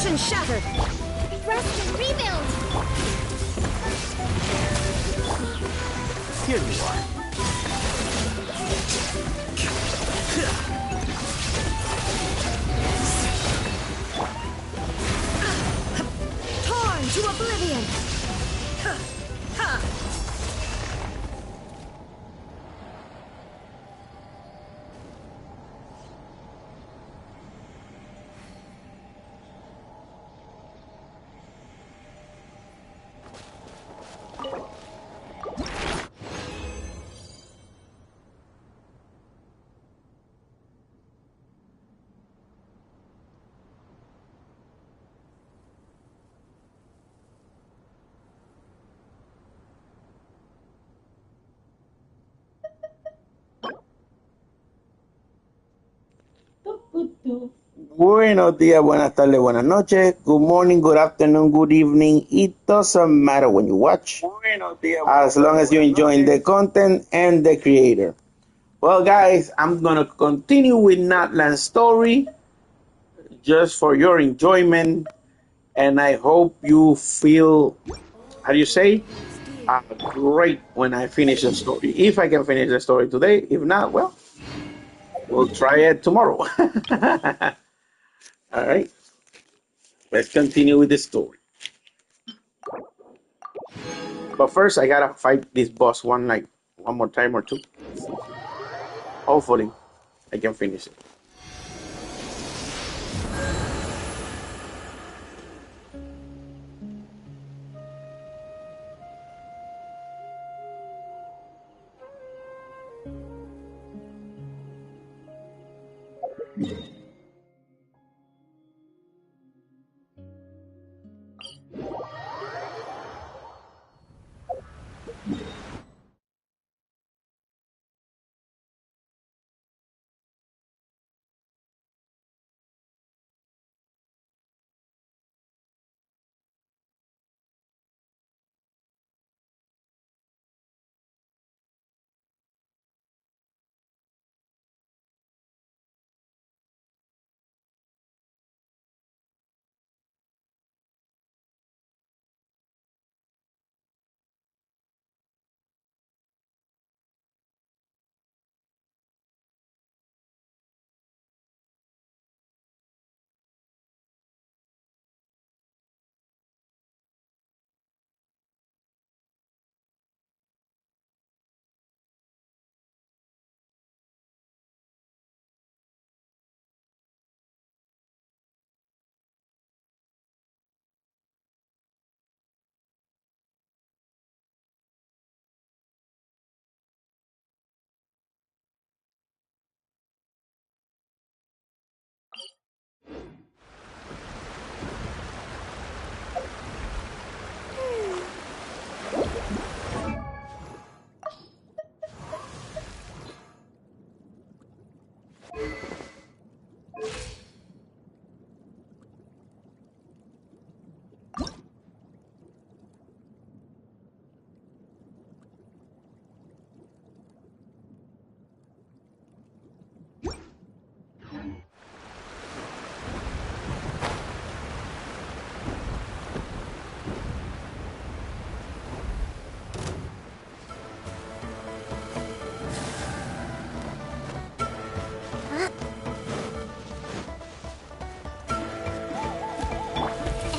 Illusion shattered. Rest and rebuild. Here you are. Torn to oblivion. Buenos días, buenas tardes, buenas noches. Good morning, good afternoon, good evening. It doesn't matter when you watch, as long as you're enjoying the content and the creator. Well, guys, I'm gonna continue with Natlan's story just for your enjoyment, and I hope you feel, how do you say, great when I finish the story. If I can finish the story today, if not, well, we'll try it tomorrow. All right, let's continue with the story. But first, I gotta fight this boss one more time or two. Hopefully, I can finish it.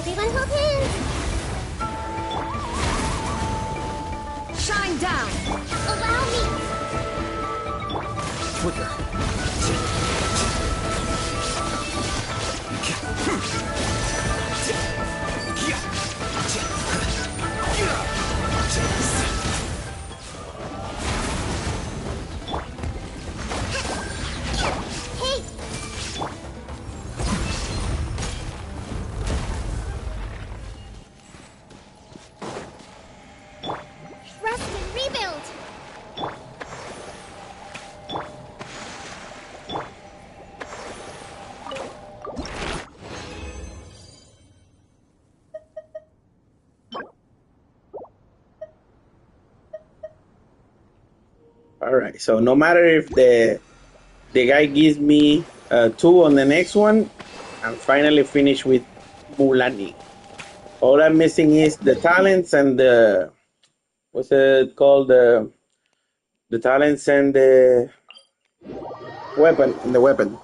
Everyone hold hands. Shine down. Allow me. Flicker. Hey. Rest and rebuild. All right. So no matter if the guy gives me 2 on the next one, I'm finally finished with Mulani. All I'm missing is the talents and the what's it called, the talents and the weapon.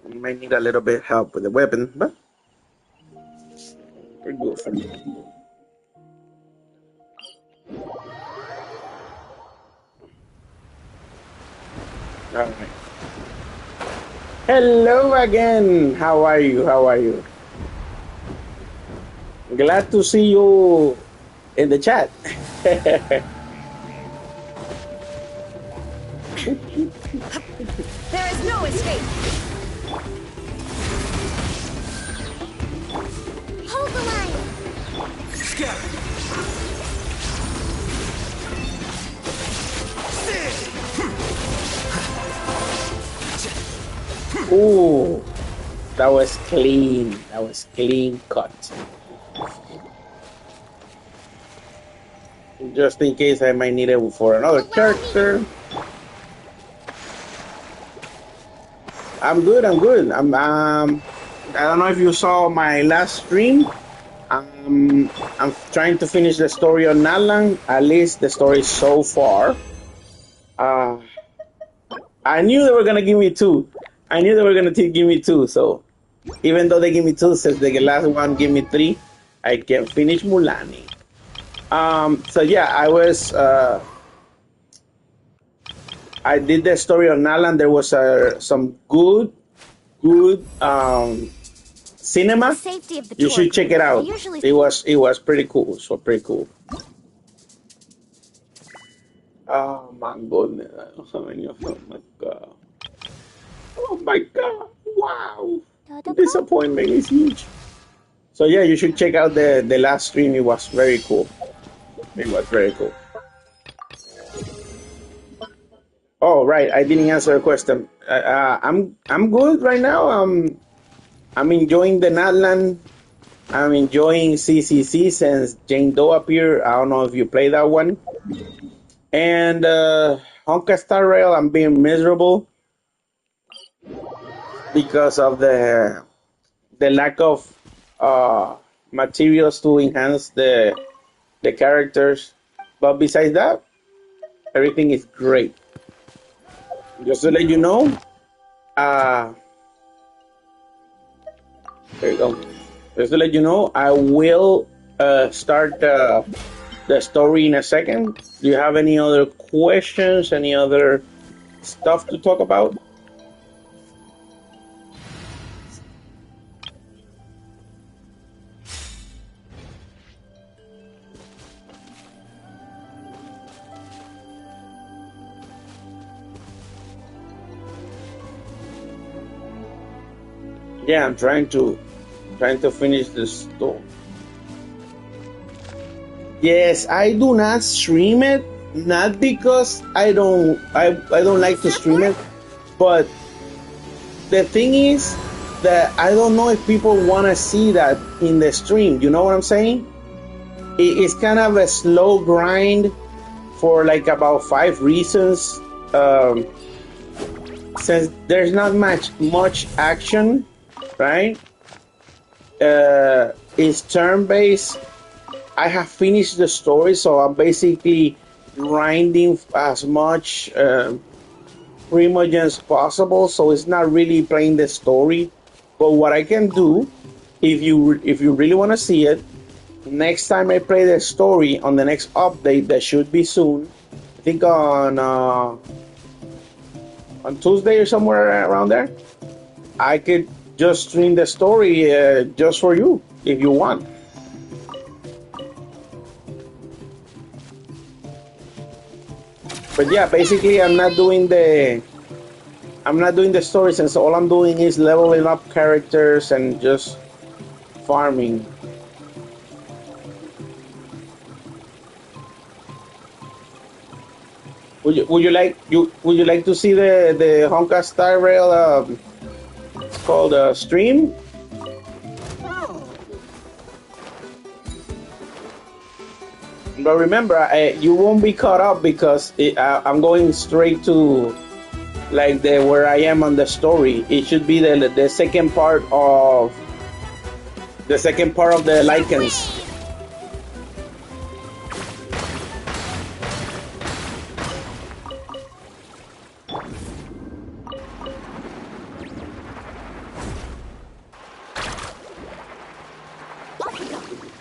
You might need a little bit help with the weapon, but we're good for now. All right. Hello again. How are you? How are you? Glad to see you in the chat. There is no escape. Hold the line. Ooh, that was clean. That was clean cut. Just in case I might need it for another character. I'm good. I'm good. I don't know if you saw my last stream. I'm trying to finish the story on Nalan. At least the story so far. I knew they were gonna give me two. I knew they were gonna give me two. So even though they give me two, since the last one gave me three, I can finish Mulani. So yeah, I did the story on Nalan. There was some good cinema. Safety of the You should check it out. It was pretty cool. So pretty cool. Oh my goodness! Oh my god! Oh my god! Wow! Disappointment is huge. So yeah, you should check out the last stream. It was very cool. It was very cool. Oh right, I didn't answer a question. I'm good right now. I'm enjoying the Natlan. I'm enjoying CCC since Jane Doe appeared. I don't know if you play that one. And Honka Star Rail, I'm being miserable because of the lack of materials to enhance the characters. But besides that, everything is great. Just to let you know, there you go. Just to let you know, I will start the story in a second. Do you have any other questions? Any other stuff to talk about? Yeah, I'm trying to finish this story. Yes, I do not stream it, not because I don't like to stream it, but the thing is that I don't know if people want to see that in the stream. You know what I'm saying? It's kind of a slow grind for like about 5 reasons. Since there's not much action, right? It's turn-based. I have finished the story, so I'm basically grinding as much Primogen as possible. So it's not really playing the story. But what I can do, if you really want to see it, next time I play the story on the next update that should be soon, I think on Tuesday or somewhere around there, I could just stream the story just for you if you want. But yeah, basically I'm not doing the story, since all I'm doing is leveling up characters and just farming. Would you like to see the Honka Star Rail it's called stream? But remember, you won't be caught up because I'm going straight to like where I am on the story. It should be the second part of The second part of the lichens. Shockwave.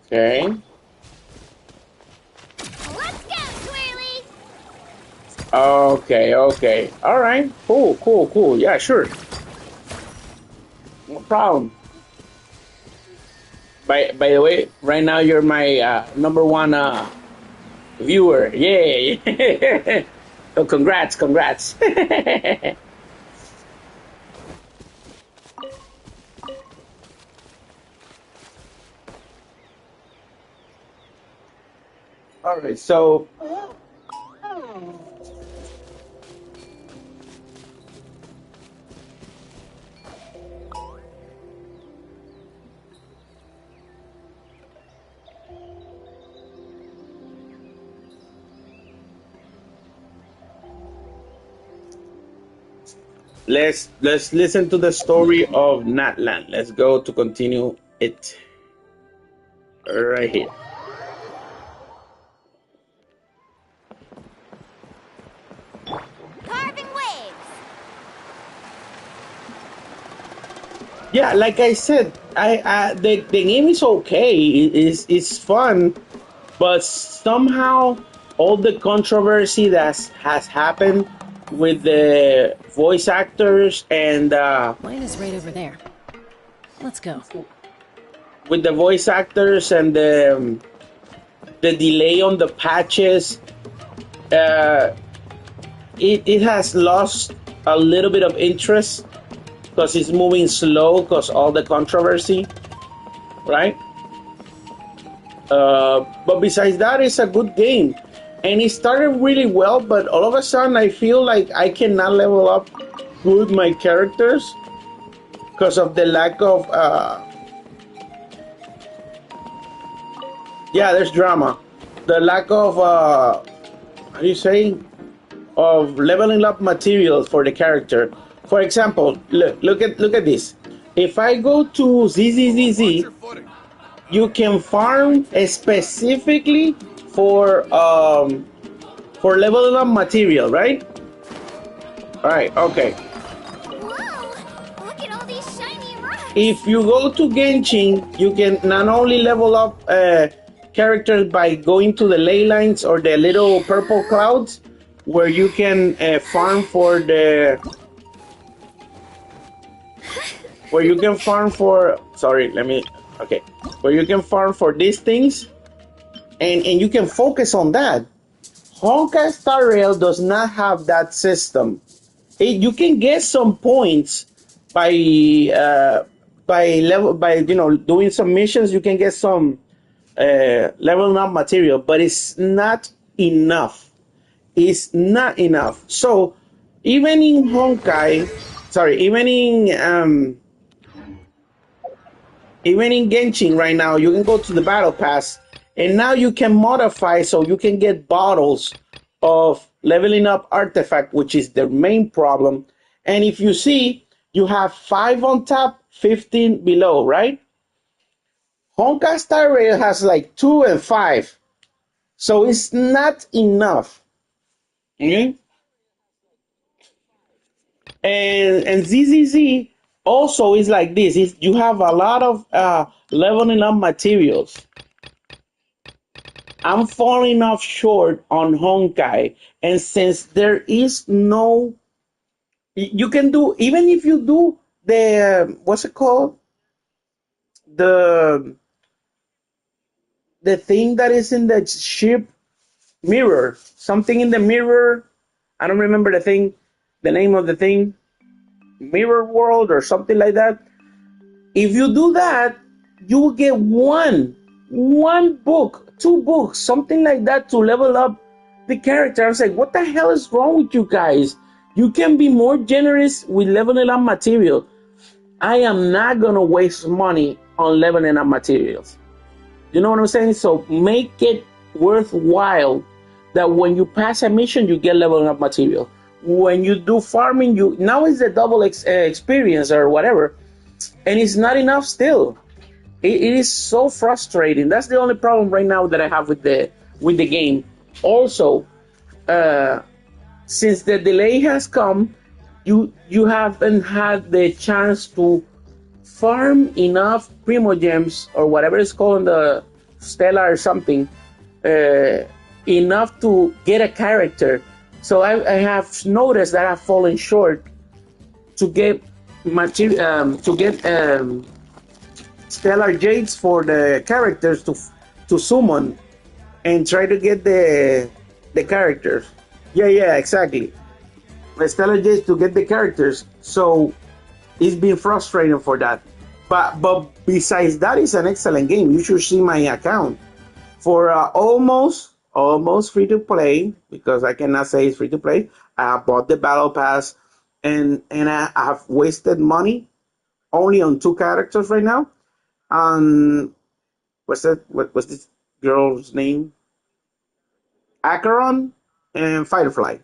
Okay. Let's go, Twirly. Okay, okay. All right. Cool, cool, cool. Yeah, sure. No problem. By the way, right now you're my number one viewer. Yay. So congrats, congrats. All right, so let's listen to the story of Natlan. Let's go to continue it right here. Carving waves. Yeah, like I said, the game is okay. It's fun, but somehow all the controversy that has happened with the voice actors and Mine is right over there. Let's go. with the voice actors and the delay on the patches, uh, it has lost a little bit of interest because it's moving slow because all the controversy, right? But besides that, it's a good game, and it started really well. But all of a sudden, I feel like I cannot level up good my characters because of the lack of. Yeah, there's drama. The lack of how do you say, of leveling up materials for the character. For example, look at this. If I go to ZZZZ, you can farm specifically for leveling up material, right? All right, okay. Whoa! Look at all these shiny rocks. If you go to Genshin, you can not only level up characters by going to the ley lines or the little purple clouds, where you can farm for the. Where you can farm for. Sorry, let me. Okay, where you can farm for these things, and you can focus on that. Honkai Star Rail does not have that system. You can get some points by doing some missions. You can get some leveling up material, but it's not enough. It's not enough. So even in Honkai, sorry, even in Genshin right now, you can go to the battle pass, and now you can modify so you can get bottles of leveling up artifact, which is the main problem. And if you see, you have 5 on top, 15 below, right? Honkai Star Rail has like 2 and 5, so it's not enough. Okay? And ZZZ also is like this. You have a lot of leveling up materials. I'm falling off short on Honkai, and since there is no, you can do, even if you do the what's it called, the thing that is in the ship mirror, something in the mirror. I don't remember the name of the thing, mirror world or something like that. If you do that, you will get one book, 2 books, something like that to level up the character. I was like, what the hell is wrong with you guys? You can be more generous with leveling up material. I am not gonna waste money on leveling up materials. You know what I'm saying? So make it worthwhile that when you pass a mission, you get leveling up material. when you do farming, you now it's a double experience or whatever, and it's not enough still. It is so frustrating. That's the only problem right now that I have with the game. Also, uh, since the delay has come, you haven't had the chance to farm enough primo gems or whatever it's called in the stellar or something, uh, enough to get a character. So I have noticed that I've fallen short to get material, to get stellar jades for the characters to summon and try to get the characters. Yeah, exactly. The stellar jades to get the characters. So it's been frustrating for that. But besides that, it's an excellent game. You should see my account for almost free to play, because I cannot say it's free to play. I bought the battle pass, and I have wasted money only on two characters right now. What's that? What's this girl's name? Acheron and Firefly.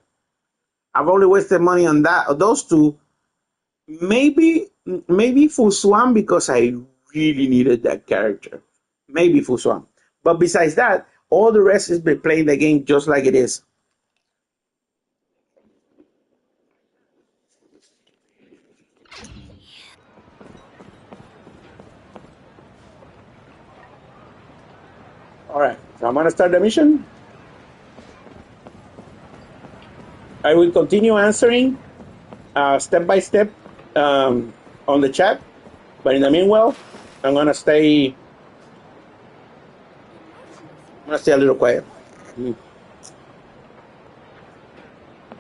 I've only wasted money on those two. Maybe Fuswan, because I really needed that character. Maybe Fuswan. But besides that, all the rest is been playing the game just like it is. All right, so I'm gonna start the mission. I will continue answering step by step on the chat, but in the meanwhile, I'm gonna stay. I'm gonna stay a little quiet.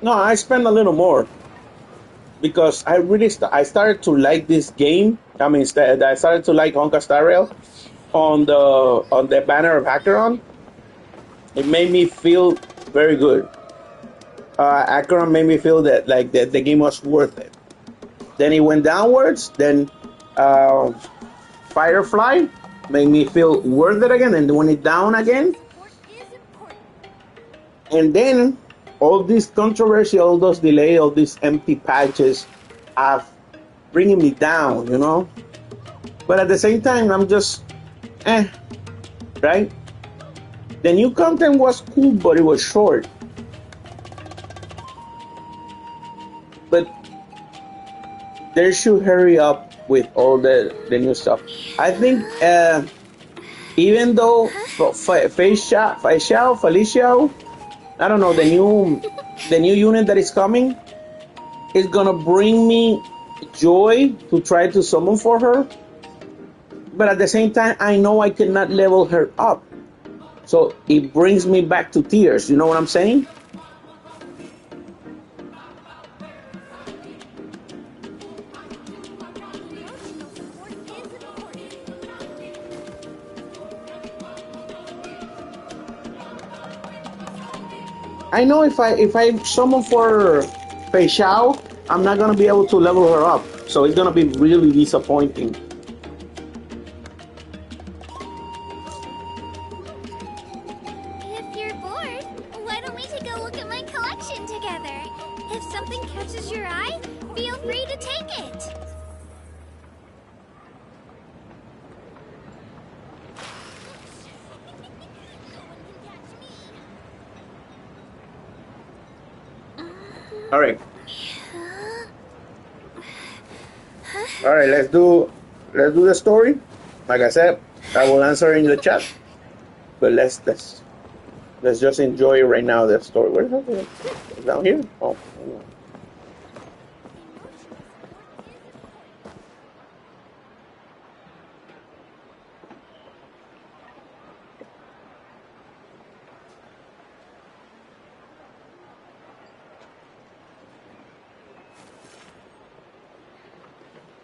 No, I spend a little more because I started to like this game. I mean, I started to like Honka Star Rail on the banner of Acheron. It made me feel very good. Acheron made me feel that like the game was worth it. Then it went downwards. Then uh, Firefly made me feel worth it again, and when it down again, and then all this controversy, all those delay, all these empty patches, have bringing me down, you know. But at the same time, I'm just, right? The new content was cool, but it was short. But they should hurry up with all the new stuff. I think even though Felicia, I don't know, the new unit that is coming is gonna bring me joy to try to summon for her. But at the same time, I know I cannot level her up. So it brings me back to tears. You know what I'm saying? I know if I summon for Fei Xiao, I'm not gonna be able to level her up. So it's gonna be really disappointing. If you're bored, why don't we take a look at my collection together? If something catches your eye, feel free to take it. All right. All right, let's do the story. Like I said, I will answer in the chat. But let's just enjoy right now the story. Where is it? Down here? Oh.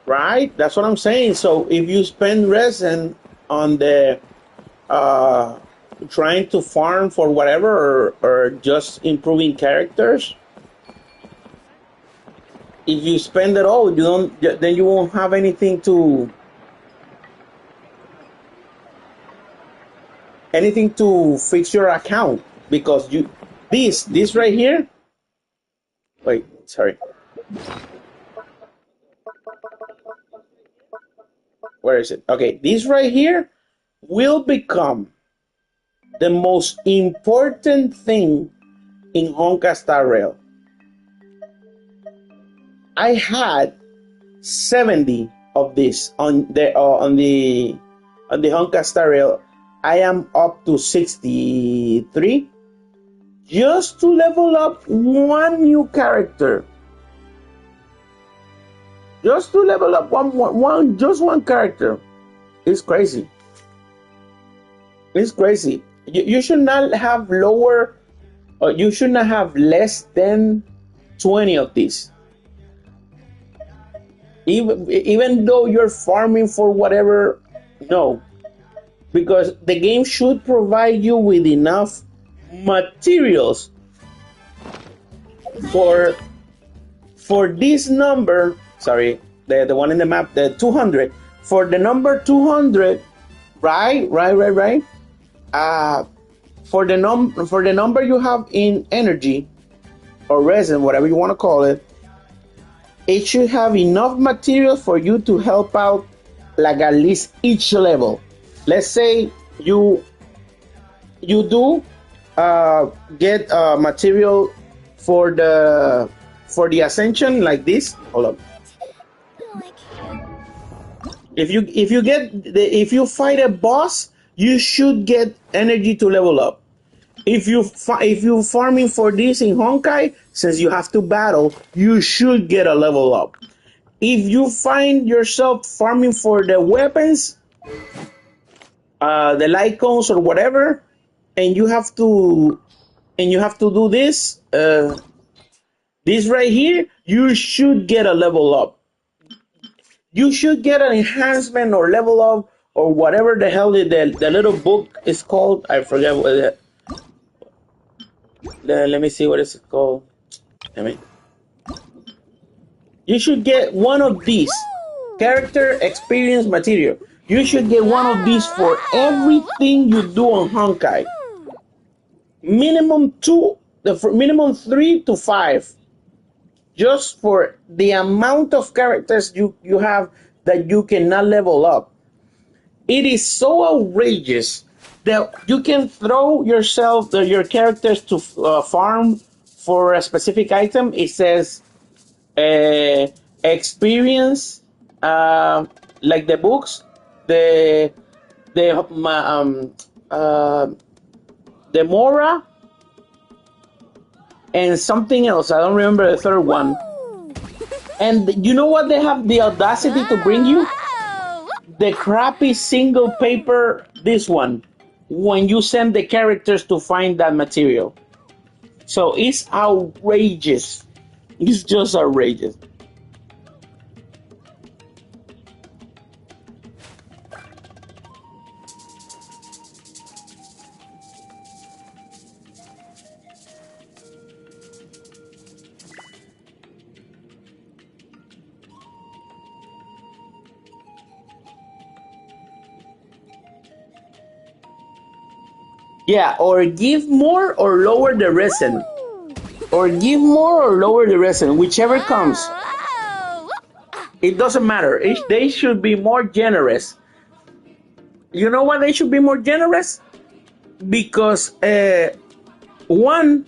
Right? That's what I'm saying. So if you spend resin on the trying to farm for whatever or just improving characters, if you spend it all, you don't, then you won't have anything to fix your account, because this right here, Wait, sorry. Where is it? Okay, this right here will become the most important thing in Honka Star Rail. I had 70 of this on the Honka Star Rail. I am up to 63 just to level up one new character. Just to level up one character. It's crazy. It's crazy. You should not have lower, or you should not have less than 20 of these. Even though you're farming for whatever, no. Because the game should provide you with enough materials for this number. Sorry, the one in the map, the 200. For the number 200, right. For the number you have in energy or resin, whatever you want to call it, it should have enough material for you to help out, like at least each level. Let's say you do get material for the ascension, like this. Hold up. If you fight a boss, you should get energy to level up. If you farming for this in Honkai, since you have to battle, you should get a level up. If you find yourself farming for the weapons, the light cones or whatever, and you have to do this right here, you should get a level up. You should get an enhancement or level up or whatever the hell the little book is called. I forget what it. Let me see what it's called. You should get one of these character experience material. You should get one of these for everything you do on Honkai. Minimum 3 to 5. Just for the amount of characters you have that you cannot level up. It is so outrageous that you can throw your characters to farm for a specific item. It says experience, like the books, the Mora, and something else. I don't remember the third one. And you know what they have the audacity to bring you? The crappy single paper, this one, when you send the characters to find that material. So it's outrageous. It's just outrageous. Yeah, or give more or lower the resin. Or give more or lower the resin, whichever comes. It doesn't matter. They should be more generous. You know why they should be more generous? Because one,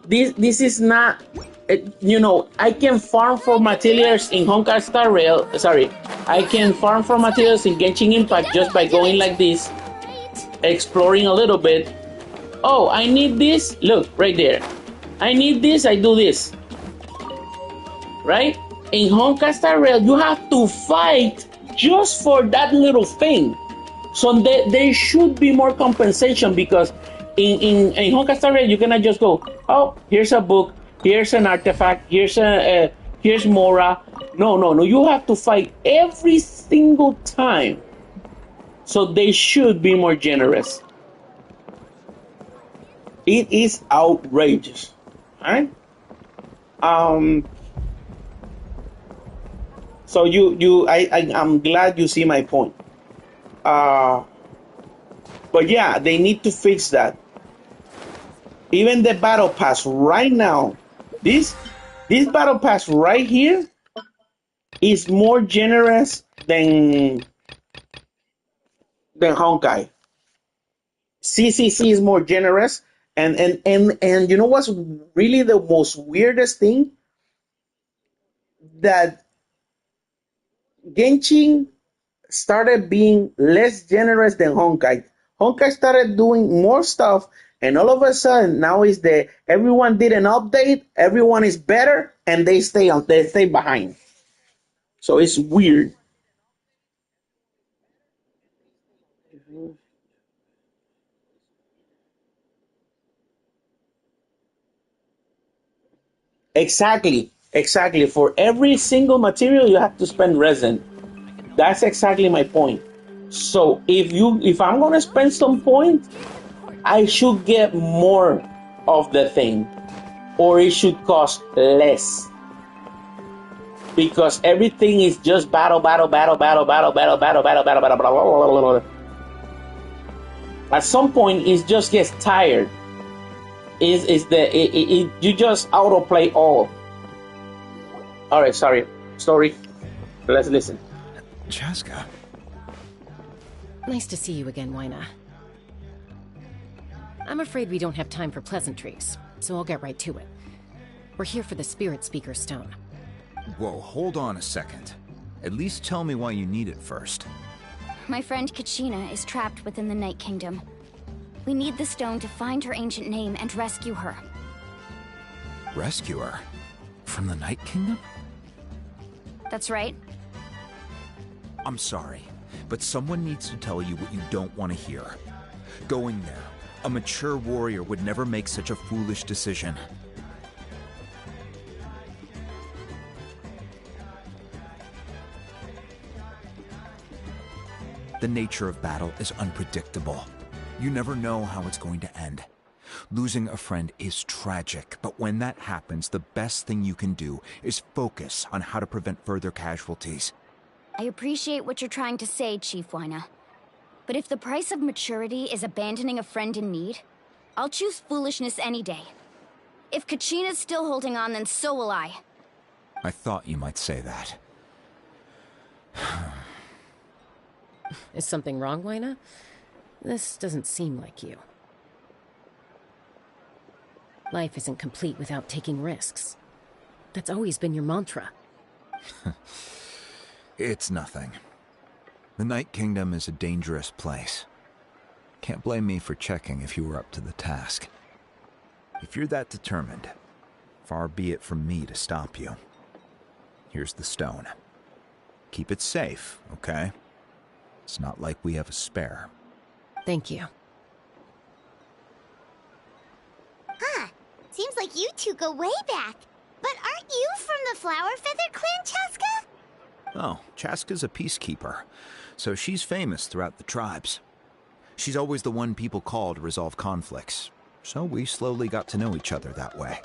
this is not, I can farm for materials in Honkai Star Rail. Sorry, I can farm for materials in Genshin Impact just by going like this, exploring a little bit. Oh, I need this. Look right there. I need this. I do this. Right? In Honkai Star Rail, you have to fight just for that little thing. So there should be more compensation, because in Honkai Star Rail, you cannot just go, oh, here's a book, here's an artifact, here's Mora. No. You have to fight every single time. So they should be more generous. It is outrageous. Alright? So I'm glad you see my point. But yeah, they need to fix that. Even the battle pass right now, this This battle pass right here is more generous than Honkai. CCC is more generous, and you know what's really the most weirdest thing, that Genshin started being less generous than Honkai. Honkai started doing more stuff, and all of a sudden now is the everyone did an update, everyone is better, and they stay behind. So it's weird. Exactly. For every single material, you have to spend resin. That's exactly my point. So if I'm gonna spend some point, I should get more of the thing, or it should cost less. Because everything is just battle. At some point, it just gets tired. You just autoplay all. All right, sorry. Let's listen. Chaska. Nice to see you again, Wyna. I'm afraid we don't have time for pleasantries, so I'll get right to it. We're here for the Spirit Speaker Stone. Whoa, hold on a second. At least tell me why you need it first. My friend Kachina is trapped within the Night Kingdom. We need the stone to find her ancient name and rescue her. Rescue her? From the Night Kingdom? That's right. I'm sorry, but someone needs to tell you what you don't want to hear. Going there, a mature warrior would never make such a foolish decision. The nature of battle is unpredictable. You never know how it's going to end. Losing a friend is tragic, but when that happens, the best thing you can do is focus on how to prevent further casualties. I appreciate what you're trying to say, Chief Wyna. But if the price of maturity is abandoning a friend in need, I'll choose foolishness any day. If Kachina's still holding on, then so will I. I thought you might say that. Is something wrong, Wyna? This doesn't seem like you. Life isn't complete without taking risks. That's always been your mantra. It's nothing. The Night Kingdom is a dangerous place. Can't blame me for checking if you were up to the task. If you're that determined, far be it from me to stop you. Here's the stone. Keep it safe, okay? It's not like we have a spare. Thank you. Huh. Seems like you two go way back. But aren't you from the Flower Feather Clan, Chaska? Oh, Chaska's a peacekeeper, so she's famous throughout the tribes. She's always the one people call to resolve conflicts, so we slowly got to know each other that way.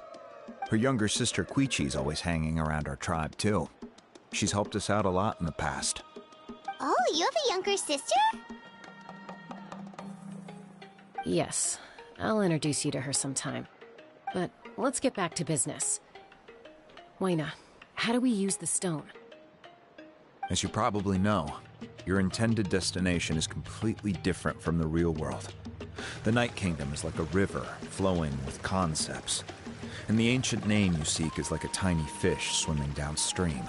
Her younger sister Quichi's always hanging around our tribe, too. She's helped us out a lot in the past. Oh, you have a younger sister? Yes, I'll introduce you to her sometime. But let's get back to business. Wyna, how do we use the stone? As you probably know, your intended destination is completely different from the real world. The Night Kingdom is like a river flowing with concepts, and the ancient name you seek is like a tiny fish swimming downstream.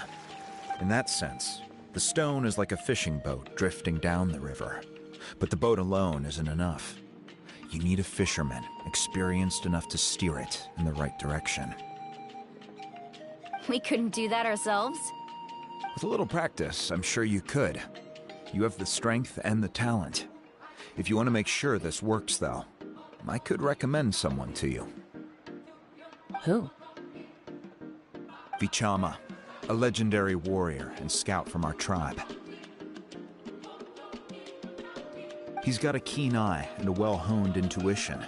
In that sense, the stone is like a fishing boat drifting down the river, but the boat alone isn't enough. You need a fisherman experienced enough to steer it in the right direction. We couldn't do that ourselves? With a little practice, I'm sure you could. You have the strength and the talent. If you want to make sure this works, though, I could recommend someone to you. Who? Vichama, a legendary warrior and scout from our tribe. He's got a keen eye and a well-honed intuition.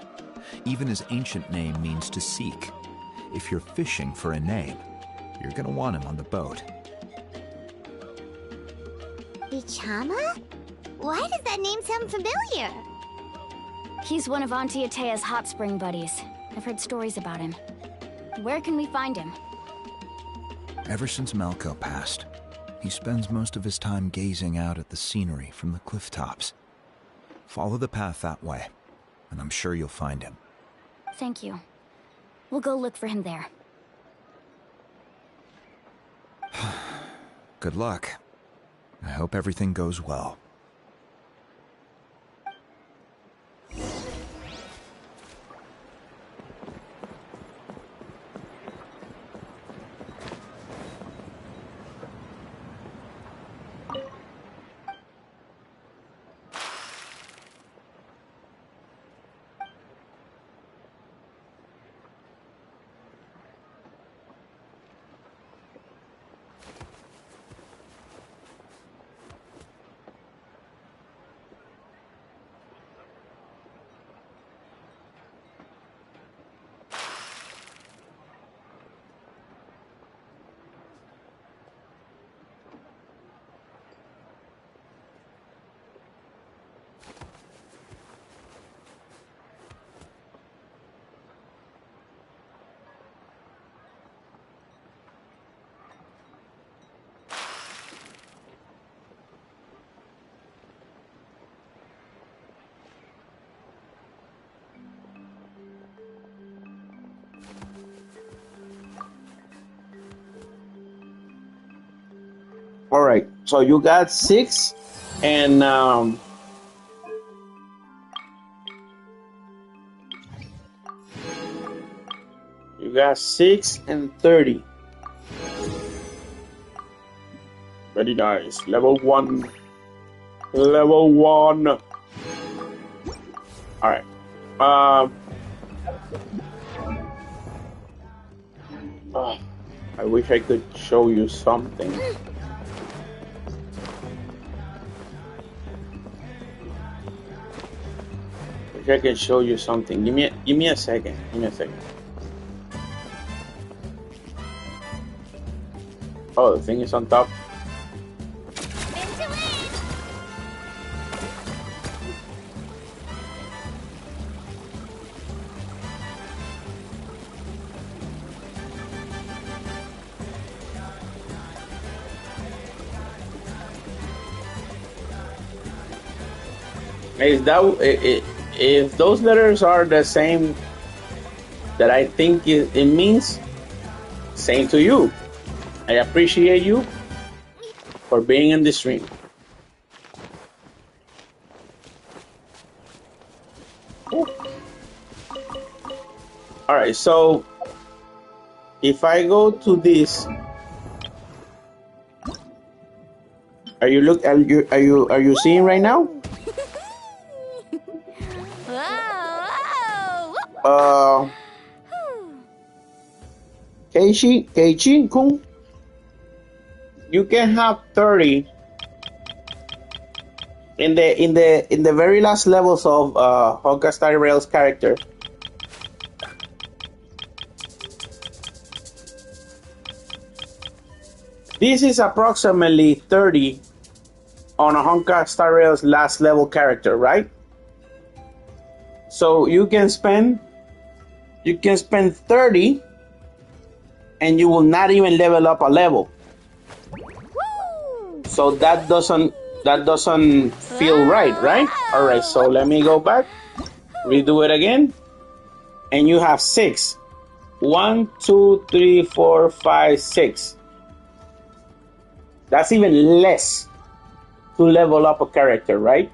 Even his ancient name means to seek. If you're fishing for a name, you're gonna want him on the boat. Vichama? Why does that name sound familiar? He's one of Auntie Atea's hot spring buddies. I've heard stories about him. Where can we find him? Ever since Malco passed, he spends most of his time gazing out at the scenery from the cliff tops. Follow the path that way, and I'm sure you'll find him. Thank you. We'll go look for him there. Good luck. I hope everything goes well. All right, so you got 6, and you got 6 and 30. Very nice. Level 1. Level 1. All right. I wish I could show you something. I can show you something. Give me a second. Give me a second. Oh, the thing is on top. Is that if those letters are the same that I think it means, same to you. I appreciate you for being in the stream. All right, so if I go to this, are you seeing right now? Keiichi-kun, you can have 30 in the very last levels of Honka Star Rail's character. This is approximately 30 on a Honka Star Rail's last level character, right? So you can spend 30 and you will not even level up a level. So that doesn't feel right? All right, so let me go back, redo it again, and you have 6. 1, 2, 3, 4, 5, 6. That's even less to level up a character, right?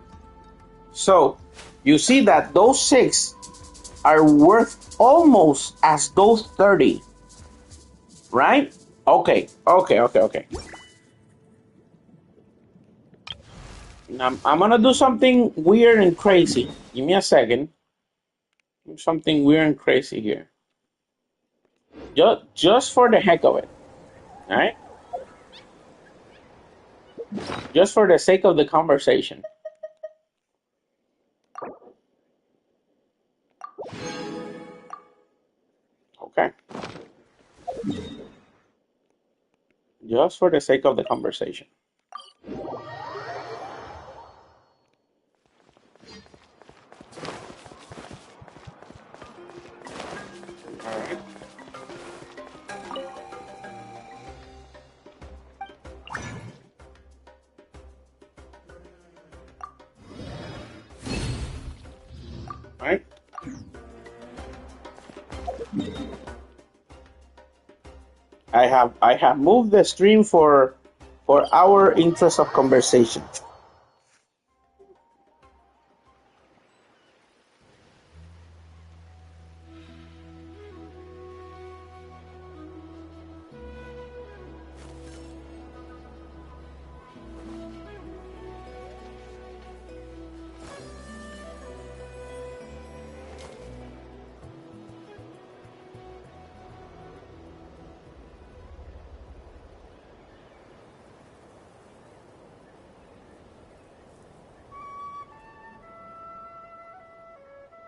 So you see that those 6 are worth almost as those 30, right? Okay. Now, I'm gonna do something weird and crazy. Give me a second. Something weird and crazy here. Just for the heck of it, all right? Just for the sake of the conversation. Okay. Just for the sake of the conversation. All right. I have moved the stream for our interest of conversation.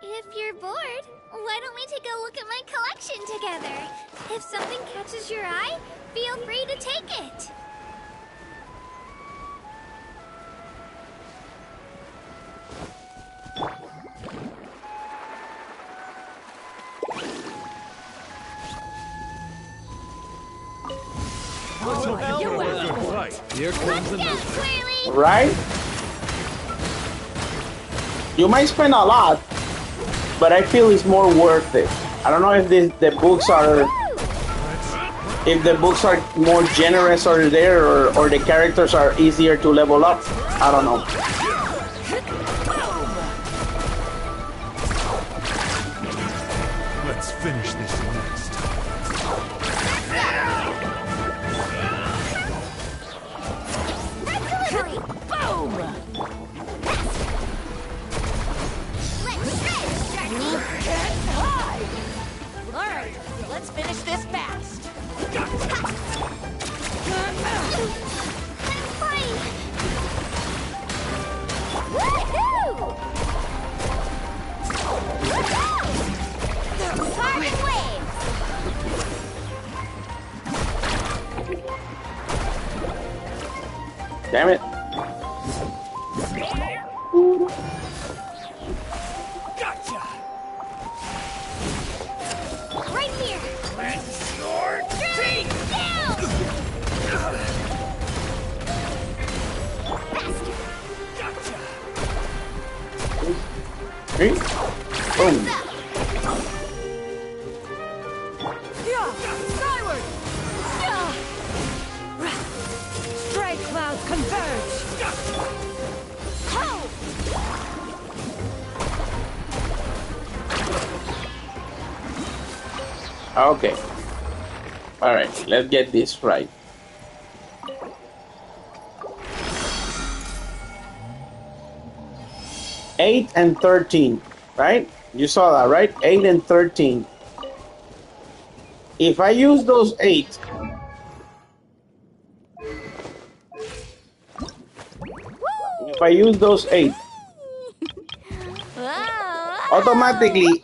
If you're bored, why don't we take a look at my collection together? If something catches your eye, feel free to take it. Here comes Let's go, Twirly! Right? You might spend a lot, but I feel it's more worth it. I don't know if the books are more generous or there, or the characters are easier to level up. I don't know. Let's finish this next. Alright, let's finish this fast. I'm fine! Woohoo! Parting waves! Damn it. Gotcha! Right here! Clench your Teeth! Down! Faster! Gotcha! Three. Boom. Yeah, skyward! Yeah. Stray clouds converge! Ho! Okay. All right. Let's get this right. Eight and 13, right? You saw that, right? 8 and 13. If I use those 8, if I use those 8, automatically,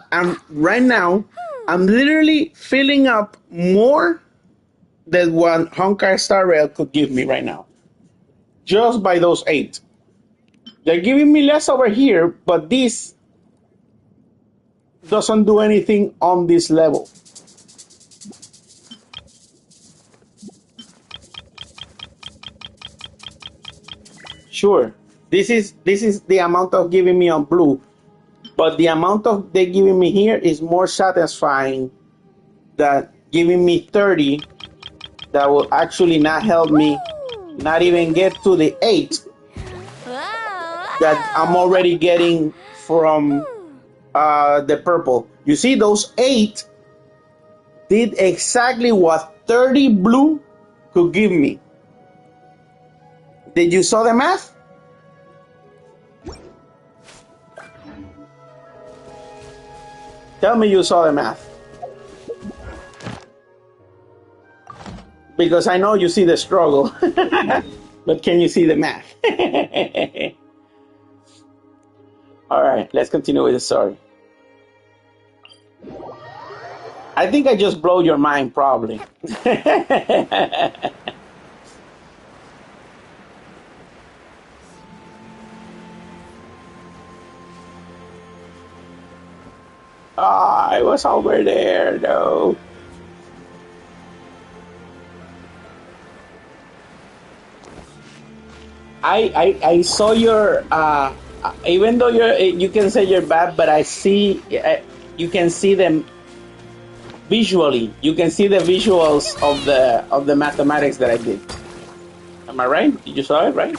right now, I'm literally filling up more than what Honkai Star Rail could give me right now. Just by those 8. They're giving me less over here, but this doesn't do anything on this level. Sure, this is the amount of giving me on blue, but the amount of they giving me here is more satisfying than giving me 30 that will actually not help me, not even get to the 8 that I'm already getting from the purple. You see, those 8 did exactly what 30 blue could give me. Did you saw the math? Tell me you saw the math. Because I know you see the struggle. But can you see the math? All right, let's continue with the story. I think I just blow your mind, probably. Ah, I was over there, though. I saw your even though you can say you're bad, but I see you can see them visually. You can see the visuals of the mathematics that I did. Am I right? You saw it, right?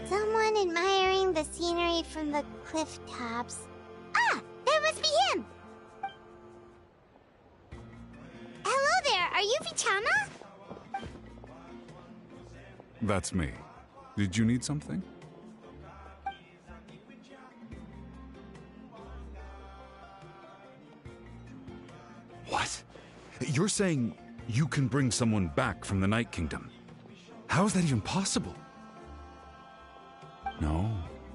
Someone admiring the scenery from the cliff tops. Ah, that must be him! Hello there, are you Vichama? That's me. Did you need something? What? You're saying you can bring someone back from the Night Kingdom? How is that even possible? No,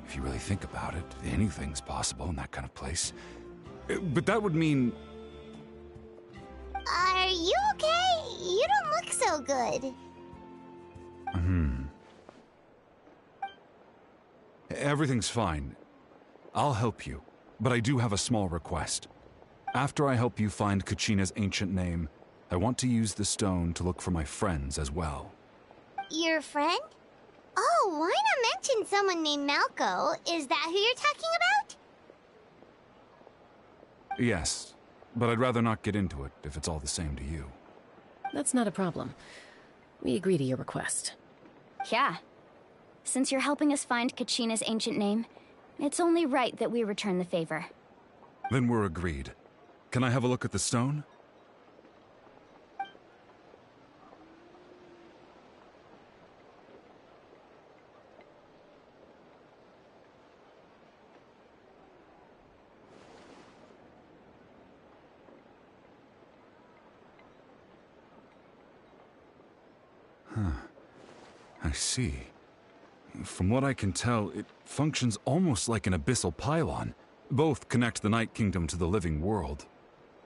if you really think about it, anything's possible in that kind of place. But that would mean... Are you okay? You don't look so good. Everything's fine. I'll help you, but I do have a small request. After I help you find Kachina's ancient name, I want to use the stone to look for my friends as well. Your friend? Oh, why not mention someone named Malco? Is that who you're talking about? Yes, but I'd rather not get into it if it's all the same to you. That's not a problem. We agree to your request. Yeah. Since you're helping us find Kachina's ancient name, it's only right that we return the favor. Then we're agreed. Can I have a look at the stone? I see. From what I can tell, it functions almost like an abyssal pylon. Both connect the Night Kingdom to the living world.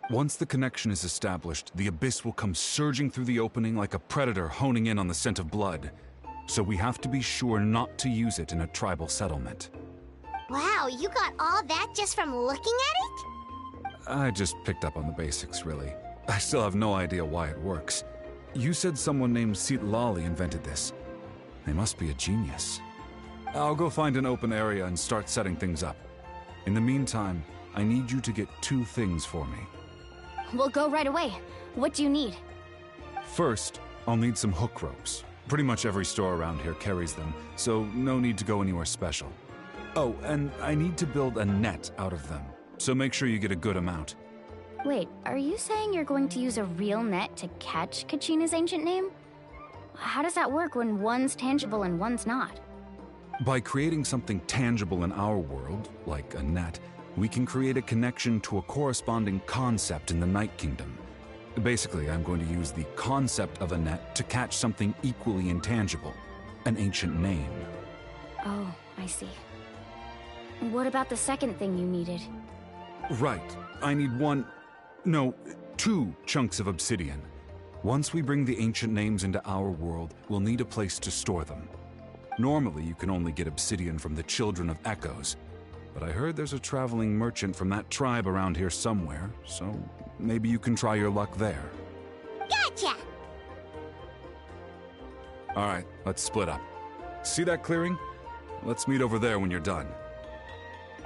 Once the connection is established, the abyss will come surging through the opening like a predator honing in on the scent of blood. So we have to be sure not to use it in a tribal settlement. Wow, you got all that just from looking at it? I just picked up on the basics, really. I still have no idea why it works. You said someone named Lali invented this. They must be a genius. I'll go find an open area and start setting things up. In the meantime, I need you to get 2 things for me. We'll go right away. What do you need? First, I'll need some hook ropes. Pretty much every store around here carries them, so no need to go anywhere special. Oh, and I need to build a net out of them, so make sure you get a good amount. Wait, are you saying you're going to use a real net to catch Kachina's ancient name? How does that work when one's tangible and one's not? By creating something tangible in our world, like a net, we can create a connection to a corresponding concept in the Night Kingdom. Basically, I'm going to use the concept of a net to catch something equally intangible, an ancient name. Oh, I see. What about the second thing you needed? Right. I need 2 chunks of obsidian. Once we bring the ancient names into our world, we'll need a place to store them. Normally, you can only get obsidian from the Children of Echoes, but I heard there's a traveling merchant from that tribe around here somewhere, so maybe you can try your luck there. Gotcha! Alright, let's split up. See that clearing? Let's meet over there when you're done.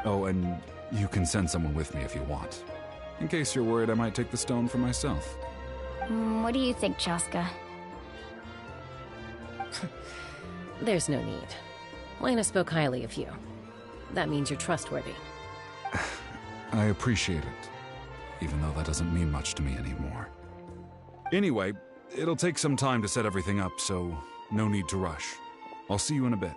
Oh, and you can send someone with me if you want. In case you're worried I might take the stone for myself. What do you think, Chaska? There's no need. Lena spoke highly of you. That means you're trustworthy. I appreciate it, even though that doesn't mean much to me anymore. Anyway, it'll take some time to set everything up, so no need to rush. I'll see you in a bit.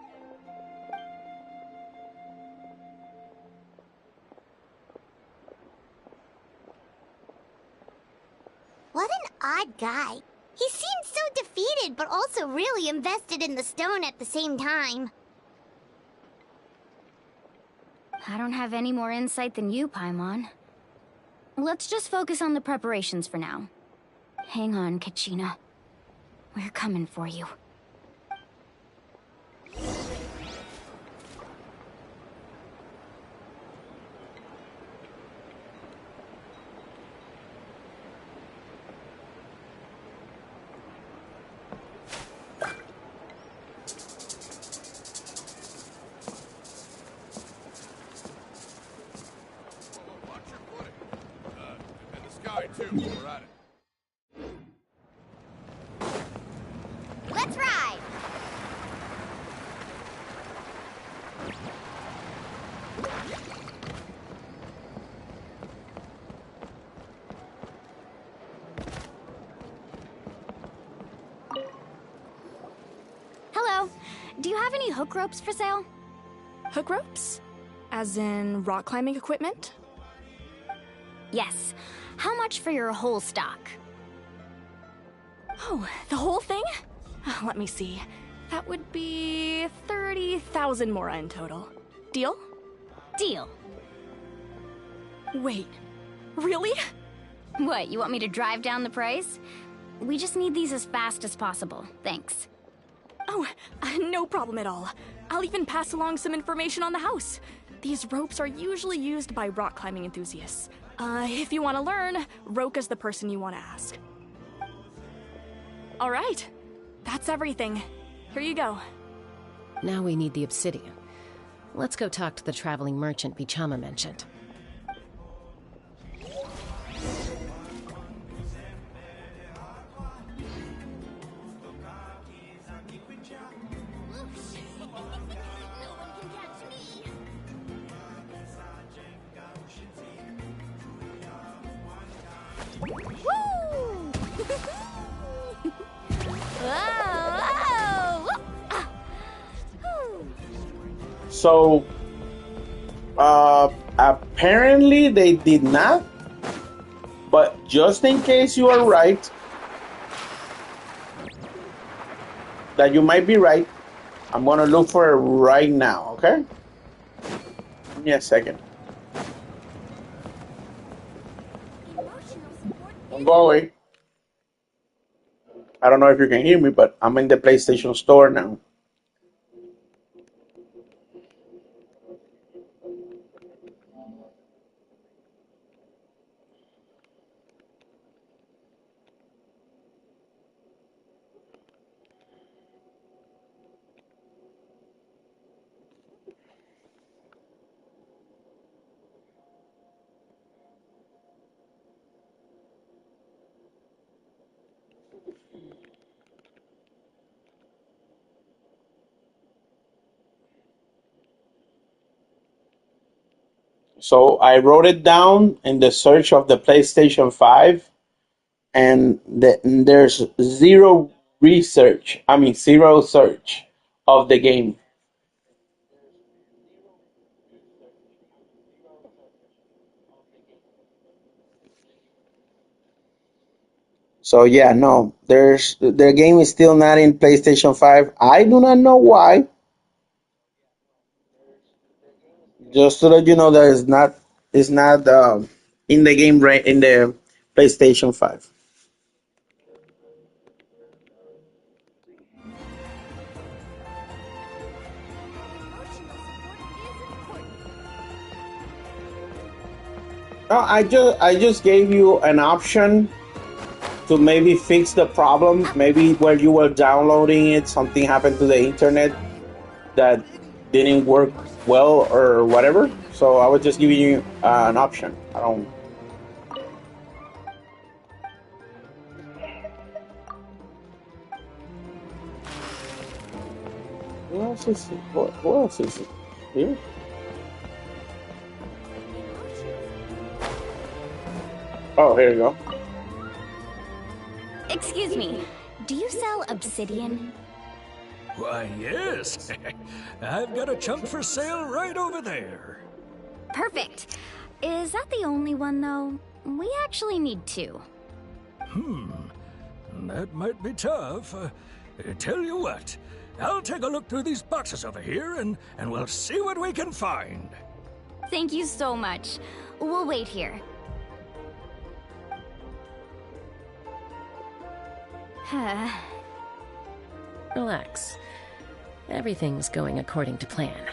What an odd guy. He seemed so defeated, but also really invested in the stone at the same time. I don't have any more insight than you, Paimon. Let's just focus on the preparations for now. Hang on, Kachina. We're coming for you. Let's ride! Hello. Do you have any hook ropes for sale? Hook ropes? As in rock climbing equipment? Yes. How much for your whole stock? Oh, the whole thing? Let me see. That would be 30,000 mora in total. Deal? Deal. Wait, really? What, you want me to drive down the price? We just need these as fast as possible. Thanks. Oh, no problem at all. I'll even pass along some information on the house. These ropes are usually used by rock climbing enthusiasts. If you want to learn, Roka's the person you want to ask. All right, that's everything. Here you go. Now we need the obsidian. Let's go talk to the traveling merchant Bichama mentioned. So, apparently they did not, but just in case you are right, that you might be right, I'm gonna look for it right now, okay? Give me a second. Don't go away. I don't know if you can hear me, but I'm in the PlayStation Store now. So I wrote it down in the search of the PlayStation 5, and there's zero research. I mean, zero search of the game. So yeah, no, the game is still not in PlayStation 5. I do not know why. Just to let you know that it's not in the game right in the PlayStation 5. No, I just gave you an option to maybe fix the problem. Maybe while you were downloading it, something happened to the internet that didn't work well or whatever. So I was just giving you an option. I don't. Who else is it? Who else is it? Here? Oh, here you go. Excuse me. Do you sell obsidian? Why, yes. I've got a chunk for sale right over there. Perfect. Is that the only one, though? We actually need two. That might be tough. Tell you what, I'll take a look through these boxes over here and we'll see what we can find. Thank you so much. We'll wait here. Relax. Everything's going according to plan.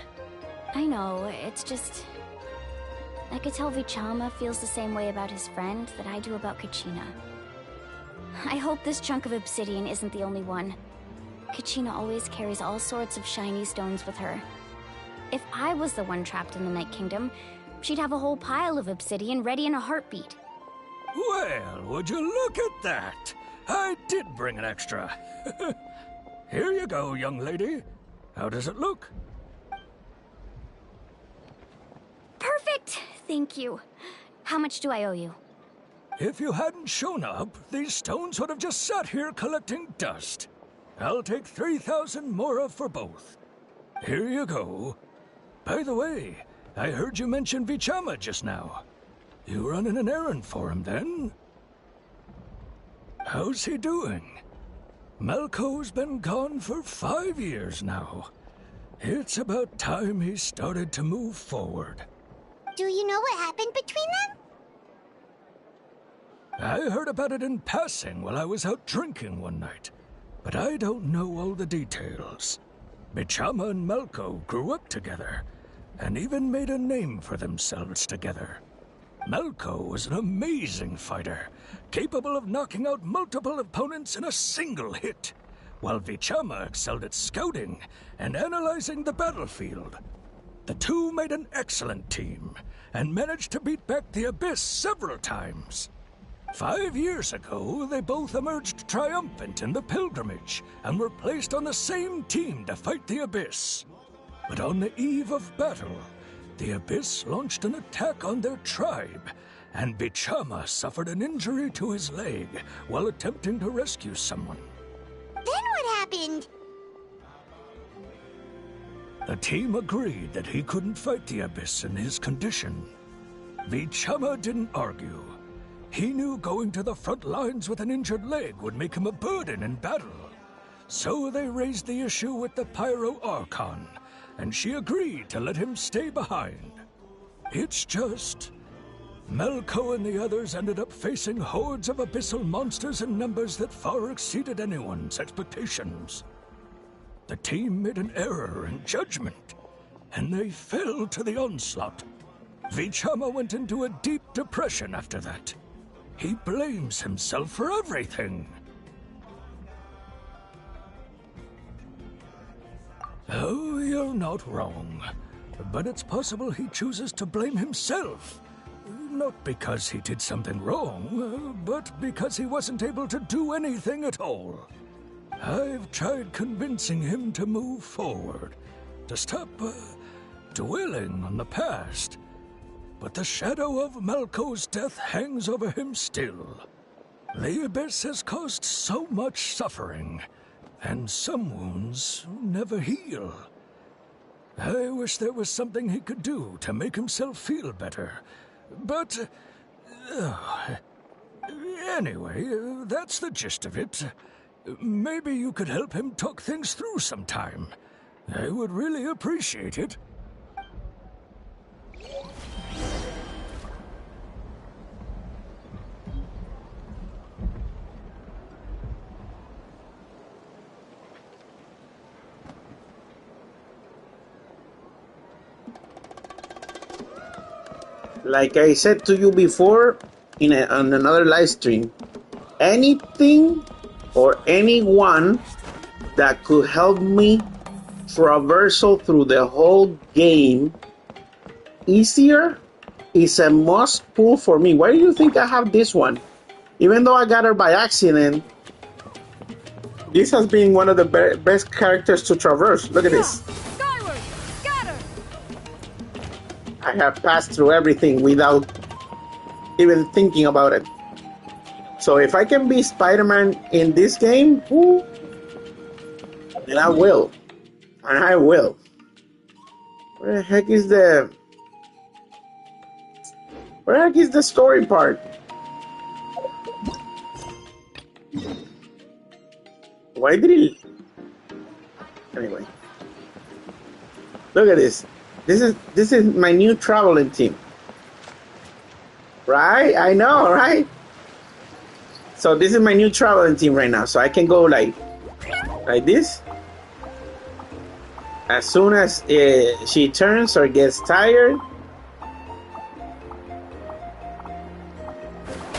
I know, it's just... I could tell Vichama feels the same way about his friend that I do about Kachina. I hope this chunk of obsidian isn't the only one. Kachina always carries all sorts of shiny stones with her. If I was the one trapped in the Night Kingdom, she'd have a whole pile of obsidian ready in a heartbeat. Well, would you look at that? I did bring an extra. Here you go, young lady. How does it look? Perfect! Thank you. How much do I owe you? If you hadn't shown up, these stones would have just sat here collecting dust. I'll take 3,000 mora for both. Here you go. By the way, I heard you mention Vichama just now. You running an errand for him, then? How's he doing? Malco's been gone for 5 years now. It's about time he started to move forward. Do you know what happened between them? I heard about it in passing while I was out drinking one night, but I don't know all the details. Vichama and Malco grew up together, and even made a name for themselves together. Malco was an amazing fighter, capable of knocking out multiple opponents in a single hit, while Vichama excelled at scouting and analyzing the battlefield. The two made an excellent team, and managed to beat back the Abyss several times. 5 years ago, they both emerged triumphant in the pilgrimage, and were placed on the same team to fight the Abyss. But on the eve of battle, the Abyss launched an attack on their tribe, and Vichama suffered an injury to his leg while attempting to rescue someone. Then what happened? The team agreed that he couldn't fight the Abyss in his condition. Vichama didn't argue. He knew going to the front lines with an injured leg would make him a burden in battle. So they raised the issue with the Pyro Archon, and she agreed to let him stay behind. It's just, Malco and the others ended up facing hordes of abyssal monsters in numbers that far exceeded anyone's expectations. The team made an error in judgment, and they fell to the onslaught. Vichama went into a deep depression after that. He blames himself for everything. Oh, you're not wrong. But it's possible he chooses to blame himself. Not because he did something wrong, but because he wasn't able to do anything at all. I've tried convincing him to move forward, to stop dwelling on the past. But the shadow of Malco's death hangs over him still. The Abyss has caused so much suffering, and some wounds never heal. I wish there was something he could do to make himself feel better. But anyway, that's the gist of it. Maybe you could help him talk things through sometime. I would really appreciate it. Like I said to you before on another live stream, anything or anyone that could help me traversal through the whole game easier is a must pull for me. Why do you think I have this one? Even though I got her by accident, this has been one of the best characters to traverse. Look at this. Skyward! Scatter! I have passed through everything without even thinking about it. So if I can be Spider-Man in this game, whoo, then I will. And I will. Where the heck is the story part? Why did he... Anyway. Look at this. This is my new traveling team. Right? I know, right? So this is my new traveling team right now. So I can go like this. As soon as she turns or gets tired,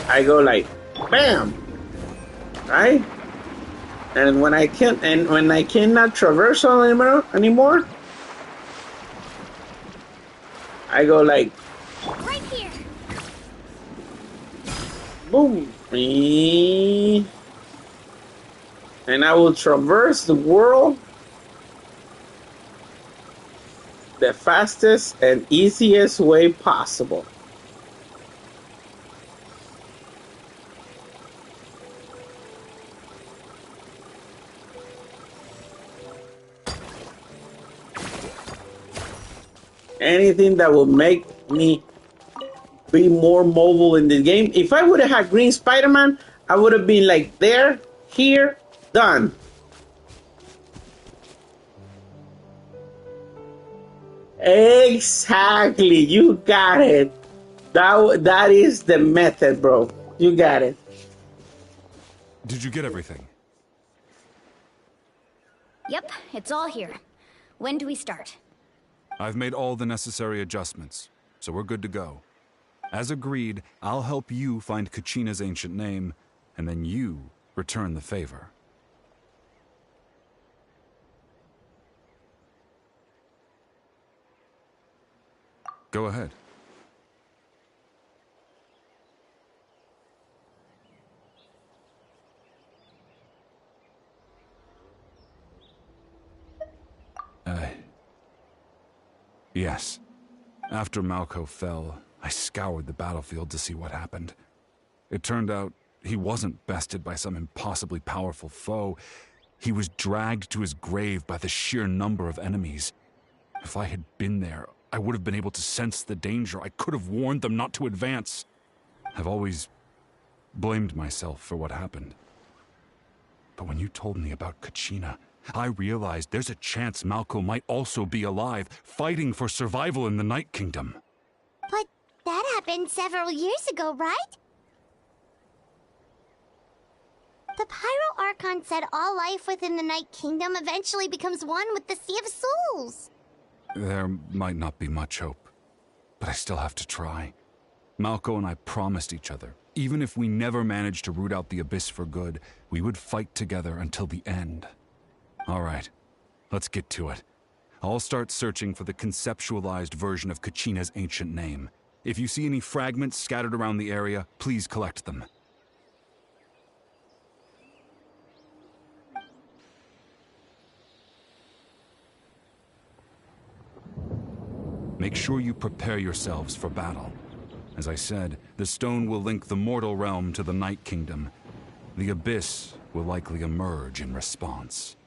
I go like bam, right? And when I cannot traverse anymore, I go like Right here. Boom. And I will traverse the world the fastest and easiest way possible. Anything that will make me be more mobile in the game. If I would have had Green Spider-Man, I would have been like there, here, done. Exactly, you got it. That is the method, bro. You got it. Did you get everything? Yep, it's all here. When do we start? I've made all the necessary adjustments, so we're good to go. As agreed, I'll help you find Kachina's ancient name, and then you return the favor. Go ahead. Yes. After Malco fell, I scoured the battlefield to see what happened. It turned out he wasn't bested by some impossibly powerful foe. He was dragged to his grave by the sheer number of enemies. If I had been there, I would have been able to sense the danger. I could have warned them not to advance. I've always blamed myself for what happened. But when you told me about Kachina, I realized there's a chance Malco might also be alive, fighting for survival in the Night Kingdom. But that happened several years ago, right? The Pyro Archon said all life within the Night Kingdom eventually becomes one with the Sea of Souls. There might not be much hope, but I still have to try. Malco and I promised each other, even if we never managed to root out the Abyss for good, we would fight together until the end. All right, let's get to it. I'll start searching for the conceptualized version of Kachina's ancient name. If you see any fragments scattered around the area, please collect them. Make sure you prepare yourselves for battle. As I said, the stone will link the mortal realm to the Night Kingdom. The Abyss will likely emerge in response.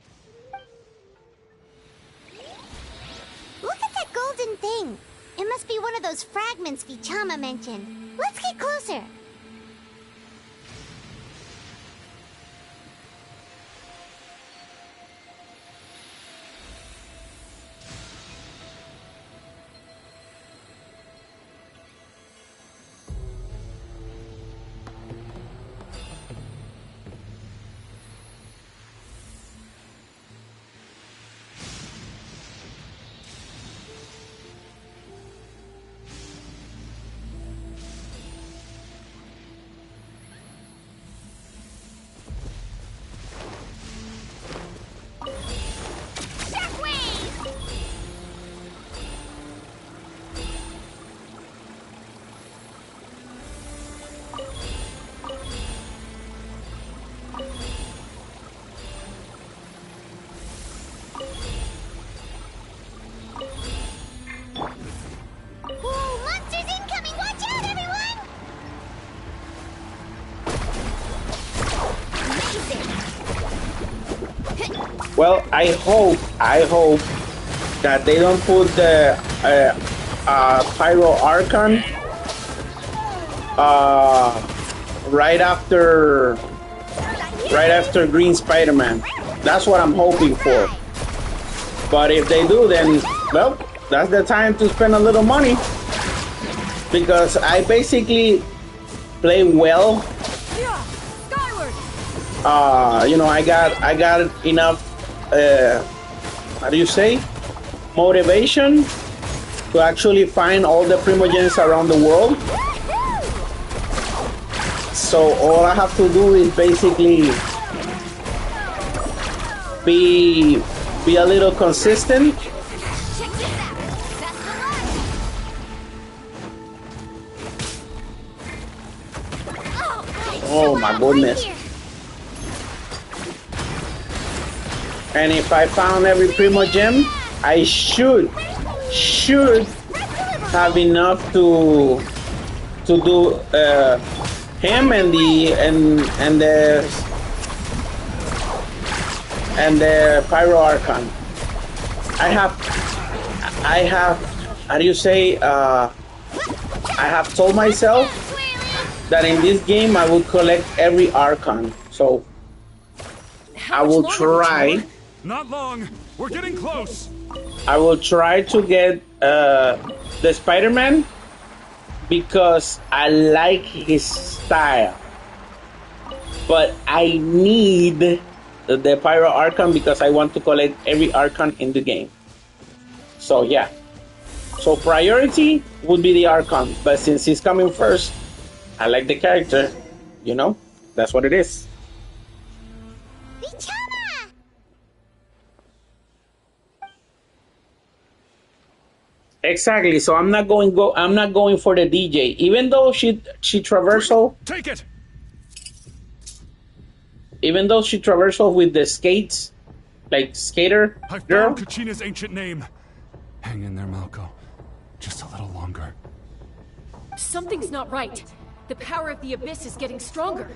Look at that golden thing. It must be one of those fragments Vichama mentioned. Let's get closer. Well, I hope that they don't put the Pyro Archon right after Green Spider-Man. That's what I'm hoping for. But if they do, then well, that's the time to spend a little money, because I basically play well. You know, I got enough. How do you say? Motivation to actually find all the Primogens around the world. So all I have to do is basically be a little consistent. Oh my goodness. And if I found every Primo gem, I should have enough to do him and the Pyro Archon. I have how do you say I have told myself that in this game I will collect every Archon. So I will try. Not long. We're getting close. I will try to get the Spider-Man because I like his style. But I need the Pyro Archon because I want to collect every Archon in the game. So yeah. So priority would be the Archon, but since he's coming first, I like the character. You know, that's what it is. Exactly. So I'm not going for the DJ, even though she traversal. Take it. Even though she traversal with the skates, like skater I girl. found Kachina's ancient name. Hang in there, Malko. Just a little longer. Something's not right. The power of the Abyss is getting stronger.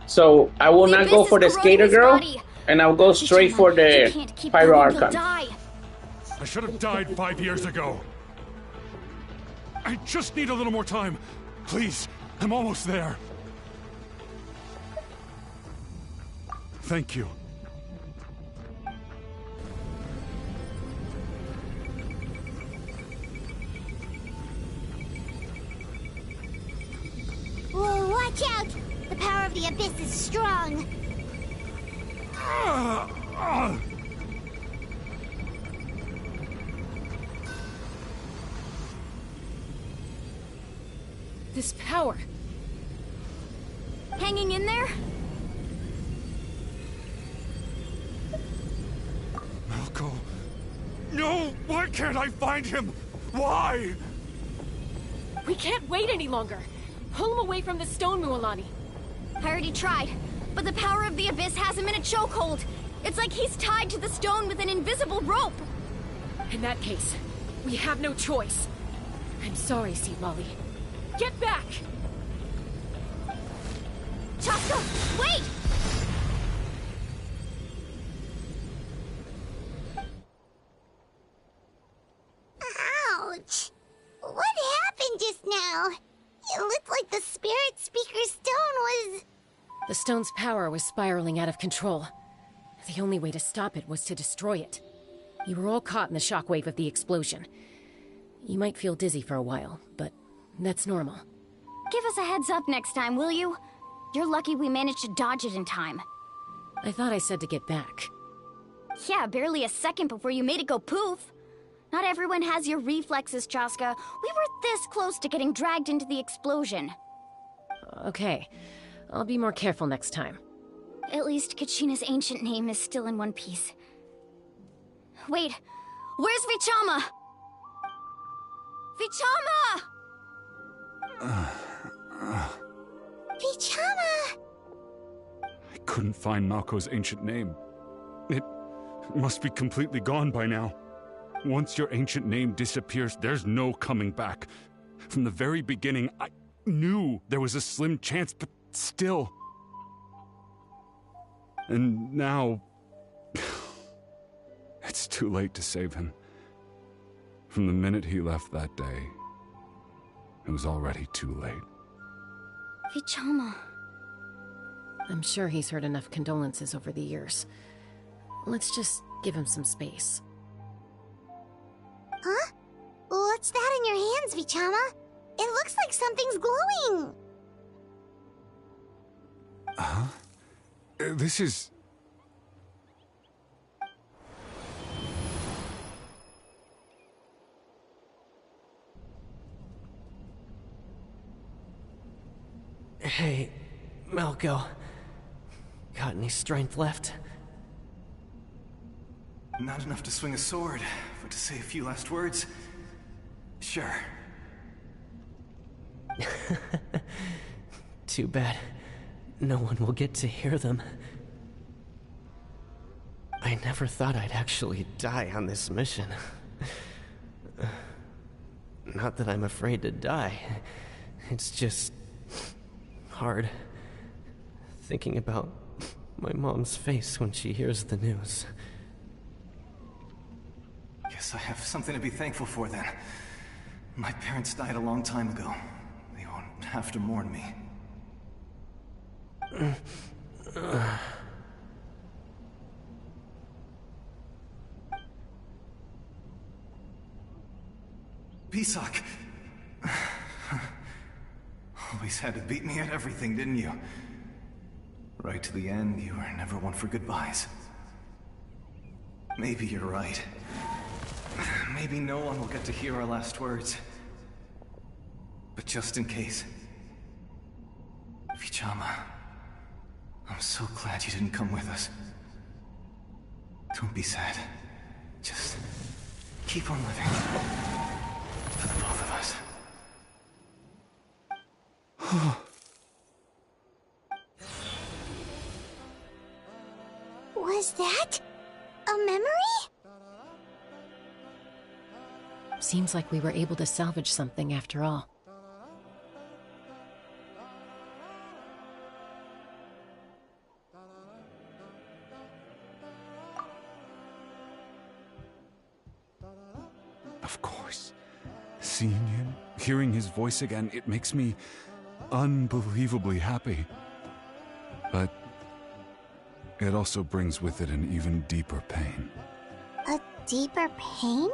So I will not go for the skater girl, and I'll go straight for the Pyro Archon. I should have died 5 years ago. I just need a little more time. Please, I'm almost there. Thank you. Whoa, watch out! The power of the Abyss is strong. This power. Hanging in there? Malko. No! Why can't I find him? Why? We can't wait any longer. Pull him away from the stone, Mualani. I already tried, but the power of the Abyss has him in a chokehold. It's like he's tied to the stone with an invisible rope. In that case, we have no choice. I'm sorry, Seed Molly. Get back! Chaska, wait! Ouch! What happened just now? It looked like the Spirit Speaker's stone was... The stone's power was spiraling out of control. The only way to stop it was to destroy it. You were all caught in the shockwave of the explosion. You might feel dizzy for a while, but that's normal. Give us a heads up next time, will you? You're lucky we managed to dodge it in time. I thought I said to get back. Yeah, barely a second before you made it go poof. Not everyone has your reflexes, Chaska. We were this close to getting dragged into the explosion. Okay, I'll be more careful next time. At least Kachina's ancient name is still in one piece. Wait, where's Vichama? Vichama! Vichama! I couldn't find Malko's ancient name. It must be completely gone by now. Once your ancient name disappears, there's no coming back. From the very beginning, I knew there was a slim chance, but still. And now... it's too late to save him. From the minute he left that day, it was already too late. Vichama. I'm sure he's heard enough condolences over the years. Let's just give him some space. Huh? What's that in your hands, Vichama? It looks like something's glowing. Huh? This is... Hey, Malko. Got any strength left? Not enough to swing a sword, but to say a few last words? Sure. Too bad no one will get to hear them. I never thought I'd actually die on this mission. Not that I'm afraid to die. It's just hard thinking about my mom's face when she hears the news. Guess I have something to be thankful for then. My parents died a long time ago. They won't have to mourn me. Pisak! Always had to beat me at everything, didn't you? Right to the end, you were never one for goodbyes. Maybe you're right. Maybe no one will get to hear our last words. But just in case... Vichama, I'm so glad you didn't come with us. Don't be sad. Just keep on living. For the both of us. Was that a memory? Seems like we were able to salvage something after all. Of course. Seeing him, hearing his voice again, it makes me unbelievably happy. But it also brings with it an even deeper pain. A deeper pain?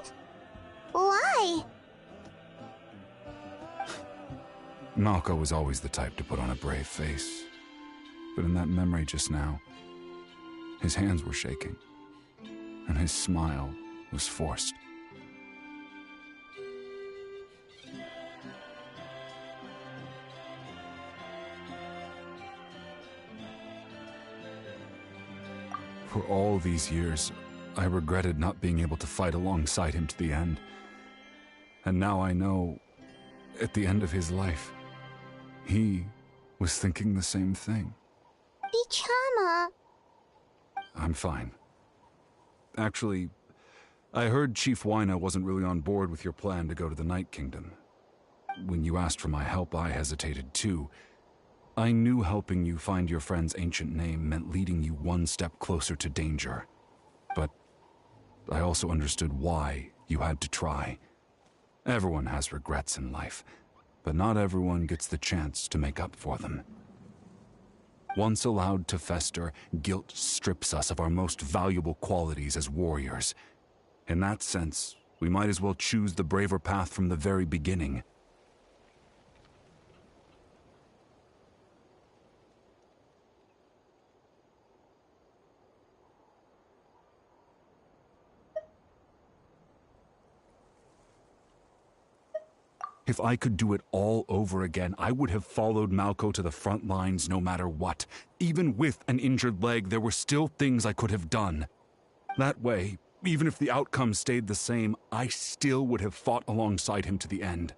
Why? Malko was always the type to put on a brave face. But in that memory just now, his hands were shaking, and his smile was forced. For all these years, I regretted not being able to fight alongside him to the end. And now I know, at the end of his life, he was thinking the same thing. Vichama. I'm fine. Actually, I heard Chief Wyna wasn't really on board with your plan to go to the Night Kingdom. When you asked for my help, I hesitated too. I knew helping you find your friend's ancient name meant leading you one step closer to danger. But I also understood why you had to try. Everyone has regrets in life, but not everyone gets the chance to make up for them. Once allowed to fester, guilt strips us of our most valuable qualities as warriors. In that sense, we might as well choose the braver path from the very beginning. If I could do it all over again, I would have followed Malko to the front lines no matter what. Even with an injured leg, there were still things I could have done. That way, even if the outcome stayed the same, I still would have fought alongside him to the end.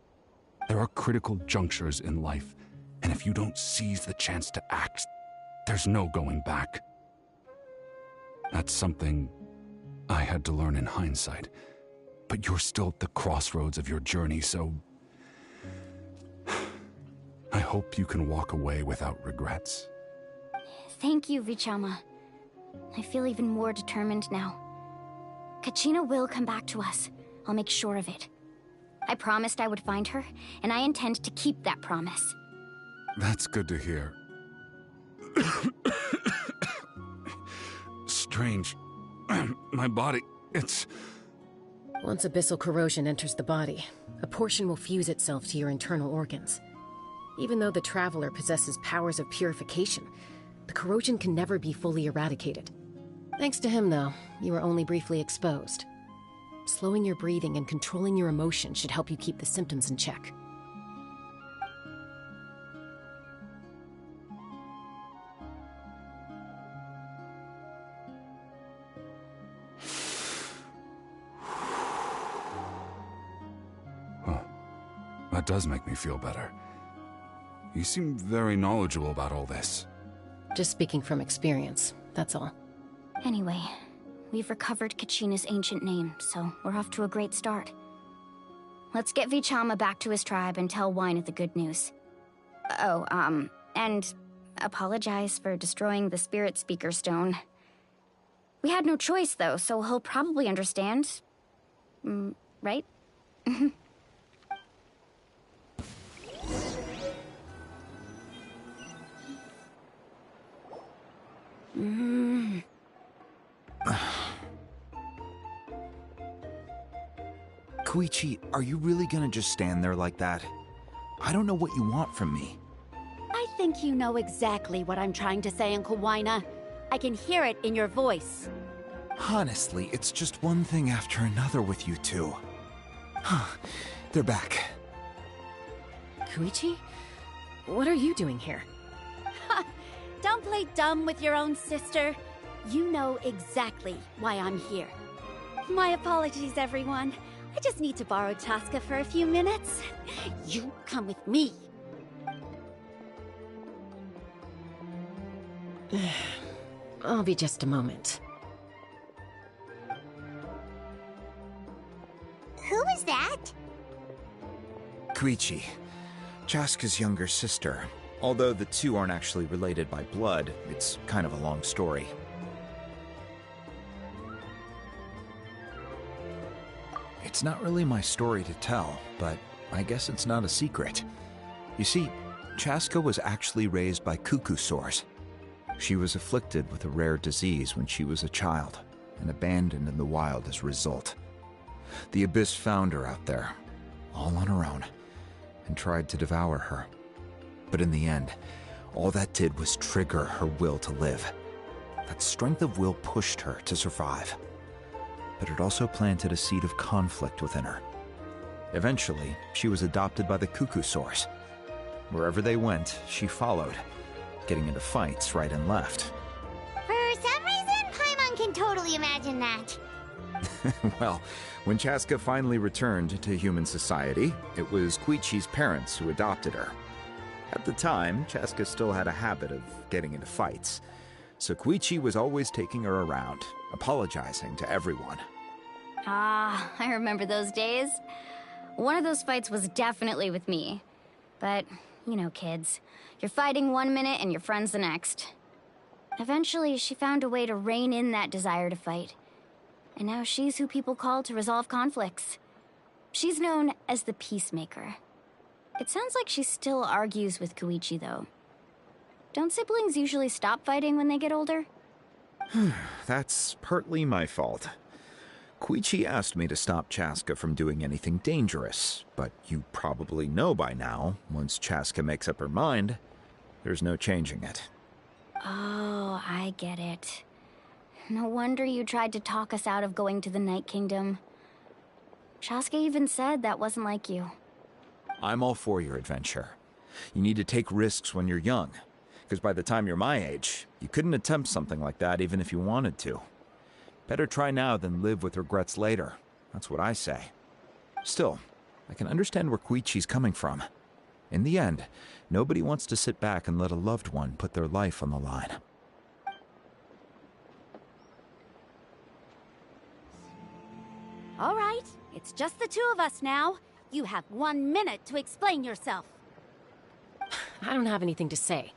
There are critical junctures in life, and if you don't seize the chance to act, there's no going back. That's something I had to learn in hindsight. But you're still at the crossroads of your journey, so I hope you can walk away without regrets. Thank you, Vichama. I feel even more determined now. Kachina will come back to us. I'll make sure of it. I promised I would find her, and I intend to keep that promise. That's good to hear. Strange. My body, it's... Once abyssal corrosion enters the body, a portion will fuse itself to your internal organs. Even though the Traveler possesses powers of purification, the corrosion can never be fully eradicated. Thanks to him, though, you were only briefly exposed. Slowing your breathing and controlling your emotions should help you keep the symptoms in check. Huh. That does make me feel better. You seem very knowledgeable about all this. Just speaking from experience, that's all. Anyway, we've recovered Kachina's ancient name, so we're off to a great start. Let's get Vichama back to his tribe and tell Wina the good news. Oh, and apologize for destroying the Spirit Speaker Stone. We had no choice, though, so he'll probably understand. Right? Koichi, are you really gonna just stand there like that? I don't know what you want from me. I think you know exactly what I'm trying to say, Uncle Wina. I can hear it in your voice. Honestly, it's just one thing after another with you two. They're back. Koichi? What are you doing here? Don't play dumb with your own sister. You know exactly why I'm here. My apologies, everyone. I just need to borrow Chaska for a few minutes. You come with me. I'll be just a moment. Who is that? Koichi, Chaska's younger sister. Although the two aren't actually related by blood, it's kind of a long story. It's not really my story to tell, but I guess it's not a secret. You see, Chaska was actually raised by cuckoo sores. She was afflicted with a rare disease when she was a child, and abandoned in the wild as a result. The Abyss found her out there, all on her own, and tried to devour her. But in the end, all that did was trigger her will to live. That strength of will pushed her to survive. But it also planted a seed of conflict within her. Eventually, she was adopted by the cuckoo sores. Wherever they went, she followed, getting into fights right and left. For some reason, Paimon can totally imagine that. Well, when Chaska finally returned to human society, it was Koichi's parents who adopted her. At the time, Chaska still had a habit of getting into fights, so Koichi was always taking her around, apologizing to everyone. Ah, I remember those days. One of those fights was definitely with me. But, you know, kids. You're fighting one minute and your friend's the next. Eventually, she found a way to rein in that desire to fight. And now she's who people call to resolve conflicts. She's known as the Peacemaker. It sounds like she still argues with Koichi, though. Don't siblings usually stop fighting when they get older? That's partly my fault. Koichi asked me to stop Chaska from doing anything dangerous, but you probably know by now, once Chaska makes up her mind, there's no changing it. Oh, I get it. No wonder you tried to talk us out of going to the Night Kingdom. Chaska even said that wasn't like you. I'm all for your adventure. You need to take risks when you're young, because by the time you're my age, you couldn't attempt something like that even if you wanted to. Better try now than live with regrets later. That's what I say. Still, I can understand where Koichi's coming from. In the end, nobody wants to sit back and let a loved one put their life on the line. All right, it's just the two of us now. You have 1 minute to explain yourself. I don't have anything to say.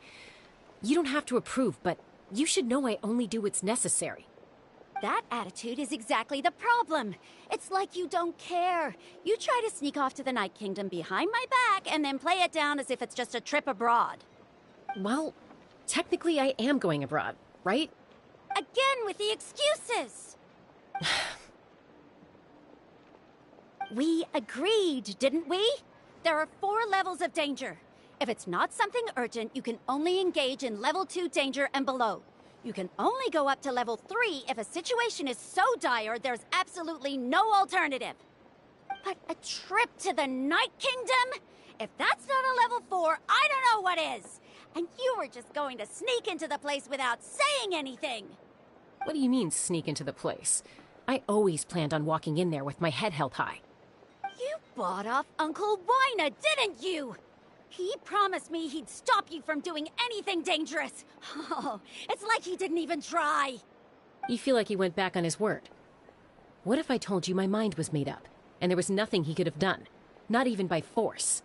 You don't have to approve, but you should know I only do what's necessary. That attitude is exactly the problem. It's like you don't care. You try to sneak off to the Night Kingdom behind my back and then play it down as if it's just a trip abroad. Well, technically I am going abroad, right? Again with the excuses! We agreed, didn't we? There are 4 levels of danger. If it's not something urgent, you can only engage in level 2 danger and below. You can only go up to level 3 if a situation is so dire there's absolutely no alternative. But a trip to the Night Kingdom? If that's not a level 4, I don't know what is. And you were just going to sneak into the place without saying anything. What do you mean, sneak into the place? I always planned on walking in there with my head held high. You bought off Uncle Wina, didn't you? He promised me he'd stop you from doing anything dangerous. Oh, it's like he didn't even try. You feel like he went back on his word. What if I told you my mind was made up, and there was nothing he could have done? Not even by force.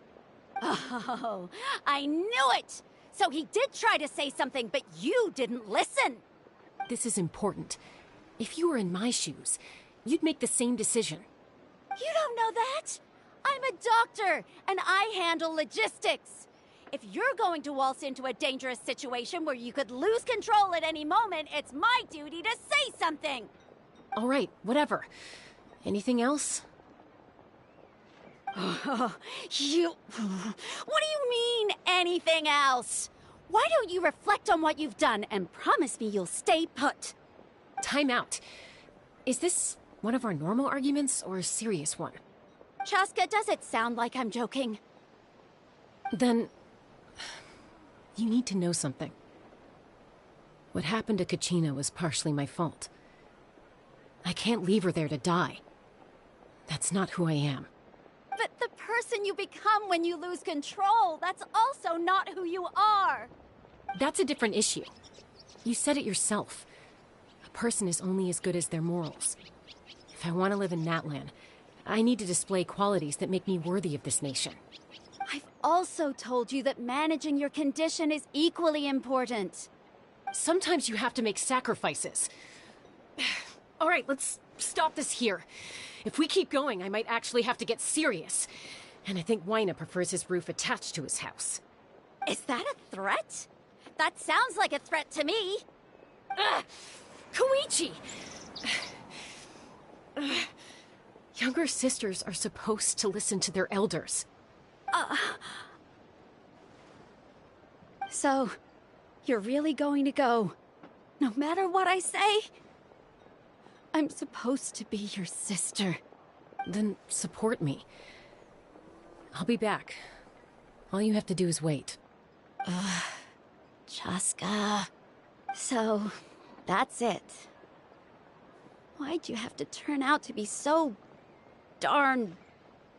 Oh, I knew it! So he did try to say something, but you didn't listen. This is important. If you were in my shoes, you'd make the same decision. You don't know that? I'm a doctor, and I handle logistics. If you're going to waltz into a dangerous situation where you could lose control at any moment, it's my duty to say something. All right, whatever. Anything else? What do you mean, anything else? Why don't you reflect on what you've done and promise me you'll stay put? Time out. Is this one of our normal arguments or a serious one? Chaska, does it sound like I'm joking? Then, you need to know something. What happened to Kachina was partially my fault. I can't leave her there to die. That's not who I am. But the person you become when you lose control, that's also not who you are. That's a different issue. You said it yourself. A person is only as good as their morals. If I want to live in Natlan, I need to display qualities that make me worthy of this nation. I've also told you that managing your condition is equally important. Sometimes you have to make sacrifices. All right, let's stop this here. If we keep going, I might actually have to get serious. And I think Waina prefers his roof attached to his house. Is that a threat? That sounds like a threat to me. Koichi! Younger sisters are supposed to listen to their elders. So, you're really going to go, no matter what I say? I'm supposed to be your sister. Then support me. I'll be back. All you have to do is wait. Chaska. So, that's it. Why'd you have to turn out to be so darn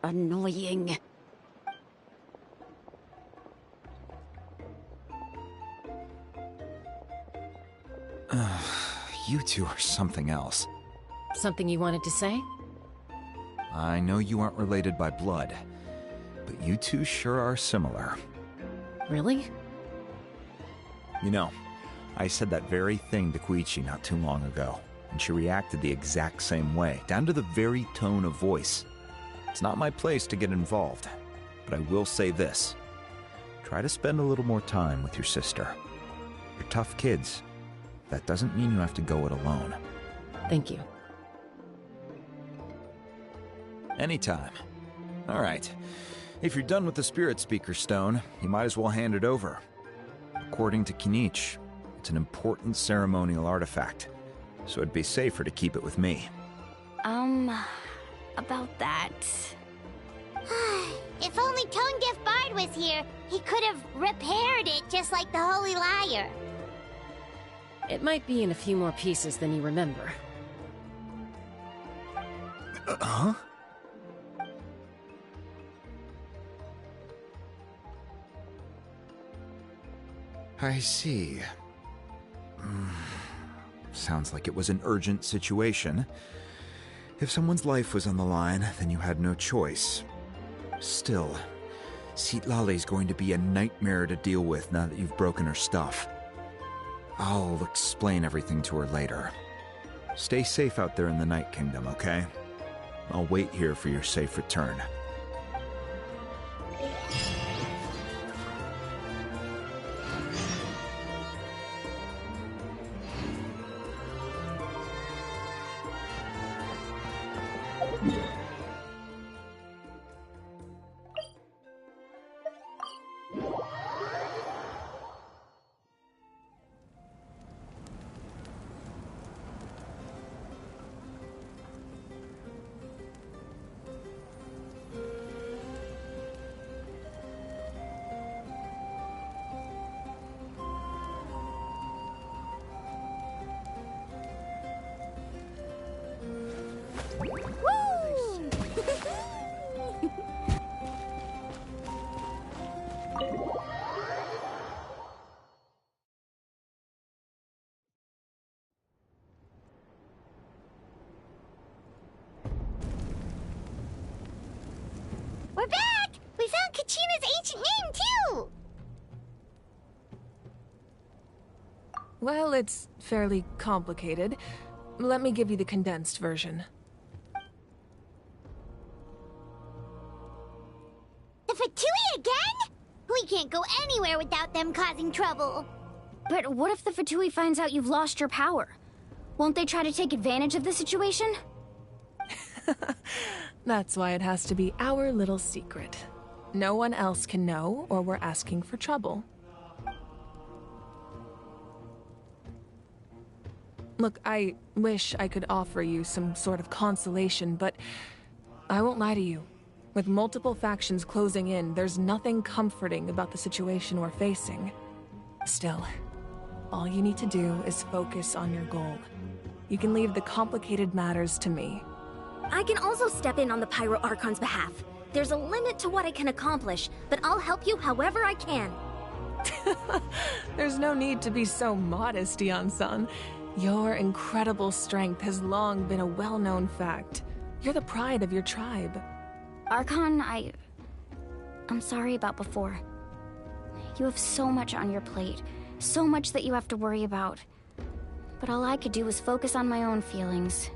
annoying? You two are something else. Something you wanted to say? I know you aren't related by blood, but you two sure are similar. Really? You know, I said that very thing to Koichi not too long ago, and she reacted the exact same way, down to the very tone of voice. It's not my place to get involved, but I will say this. Try to spend a little more time with your sister. You're tough kids. That doesn't mean you have to go it alone. Thank you. Anytime. All right. If you're done with the Spirit Speaker Stone, you might as well hand it over. According to Kinich, it's an important ceremonial artifact, so it'd be safer to keep it with me. About that. If only Tone Deaf Bard was here, he could have repaired it just like the Holy Liar. It might be in a few more pieces than you remember. Huh? I see. Sounds like it was an urgent situation. If someone's life was on the line, then you had no choice. Still, Citlali's going to be a nightmare to deal with now that you've broken her stuff. I'll explain everything to her later. Stay safe out there in the Night Kingdom, okay? I'll wait here for your safe return. Kachina's ancient name, too! Well, it's fairly complicated. Let me give you the condensed version. The Fatui again? We can't go anywhere without them causing trouble. But what if the Fatui finds out you've lost your power? Won't they try to take advantage of the situation? That's why it has to be our little secret. No one else can know, or we're asking for trouble. Look, I wish I could offer you some sort of consolation, but I won't lie to you. With multiple factions closing in, there's nothing comforting about the situation we're facing. Still, all you need to do is focus on your goal. You can leave the complicated matters to me. I can also step in on the Pyro Archon's behalf. There's a limit to what I can accomplish, but I'll help you however I can. There's no need to be so modest, Dion-san. Your incredible strength has long been a well-known fact. You're the pride of your tribe. Archon, I'm sorry about before. You have so much on your plate, so much that you have to worry about. But all I could do was focus on my own feelings.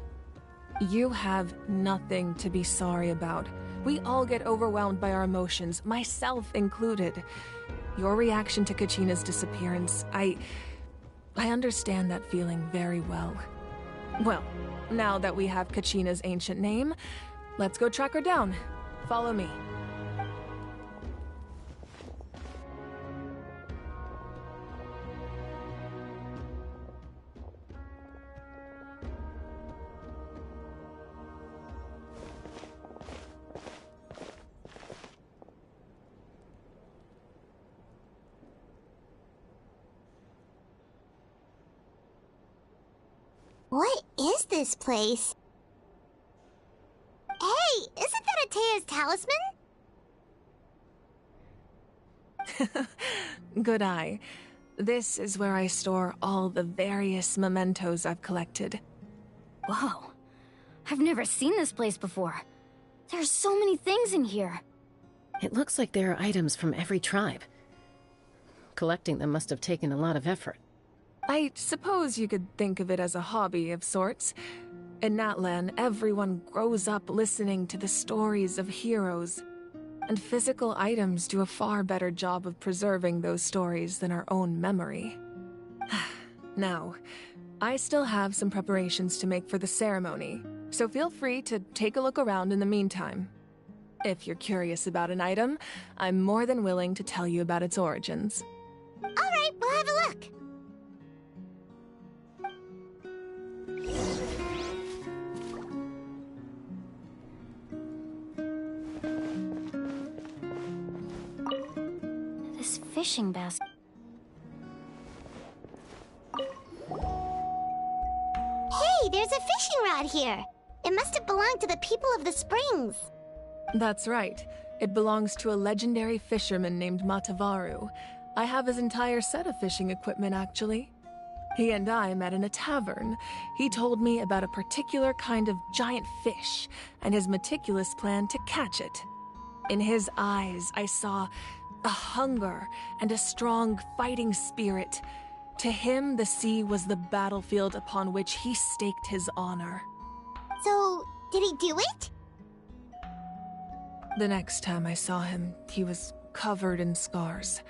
You have nothing to be sorry about. We all get overwhelmed by our emotions, myself included. Your reaction to Kachina's disappearance, I understand that feeling very well. Well, now that we have Kachina's ancient name, let's go track her down. Follow me. What is this place? Hey, isn't that Atea's talisman? Good eye. This is where I store all the various mementos I've collected. Whoa. I've never seen this place before. There's so many things in here. It looks like there are items from every tribe. Collecting them must have taken a lot of effort. I suppose you could think of it as a hobby of sorts. In Natlan, everyone grows up listening to the stories of heroes, and physical items do a far better job of preserving those stories than our own memory. Now, I still have some preparations to make for the ceremony, so feel free to take a look around in the meantime. If you're curious about an item, I'm more than willing to tell you about its origins. All right, we'll have a look. This fishing basket. Hey, there's a fishing rod here. It must have belonged to the people of the springs. That's right. It belongs to a legendary fisherman named Matavaru. I have his entire set of fishing equipment, actually. He and I met in a tavern. He told me about a particular kind of giant fish and his meticulous plan to catch it. In his eyes, I saw a hunger and a strong fighting spirit. To him, the sea was the battlefield upon which he staked his honor. So, did he do it? The next time I saw him, he was covered in scars.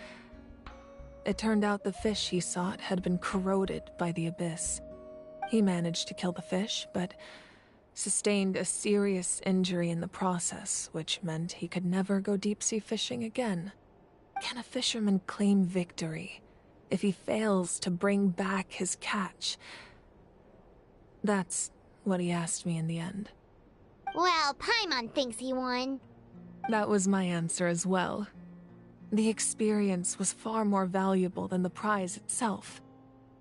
It turned out the fish he sought had been corroded by the abyss. He managed to kill the fish, but sustained a serious injury in the process, which meant he could never go deep-sea fishing again. Can a fisherman claim victory if he fails to bring back his catch? That's what he asked me in the end. Well, Paimon thinks he won. That was my answer as well. The experience was far more valuable than the prize itself.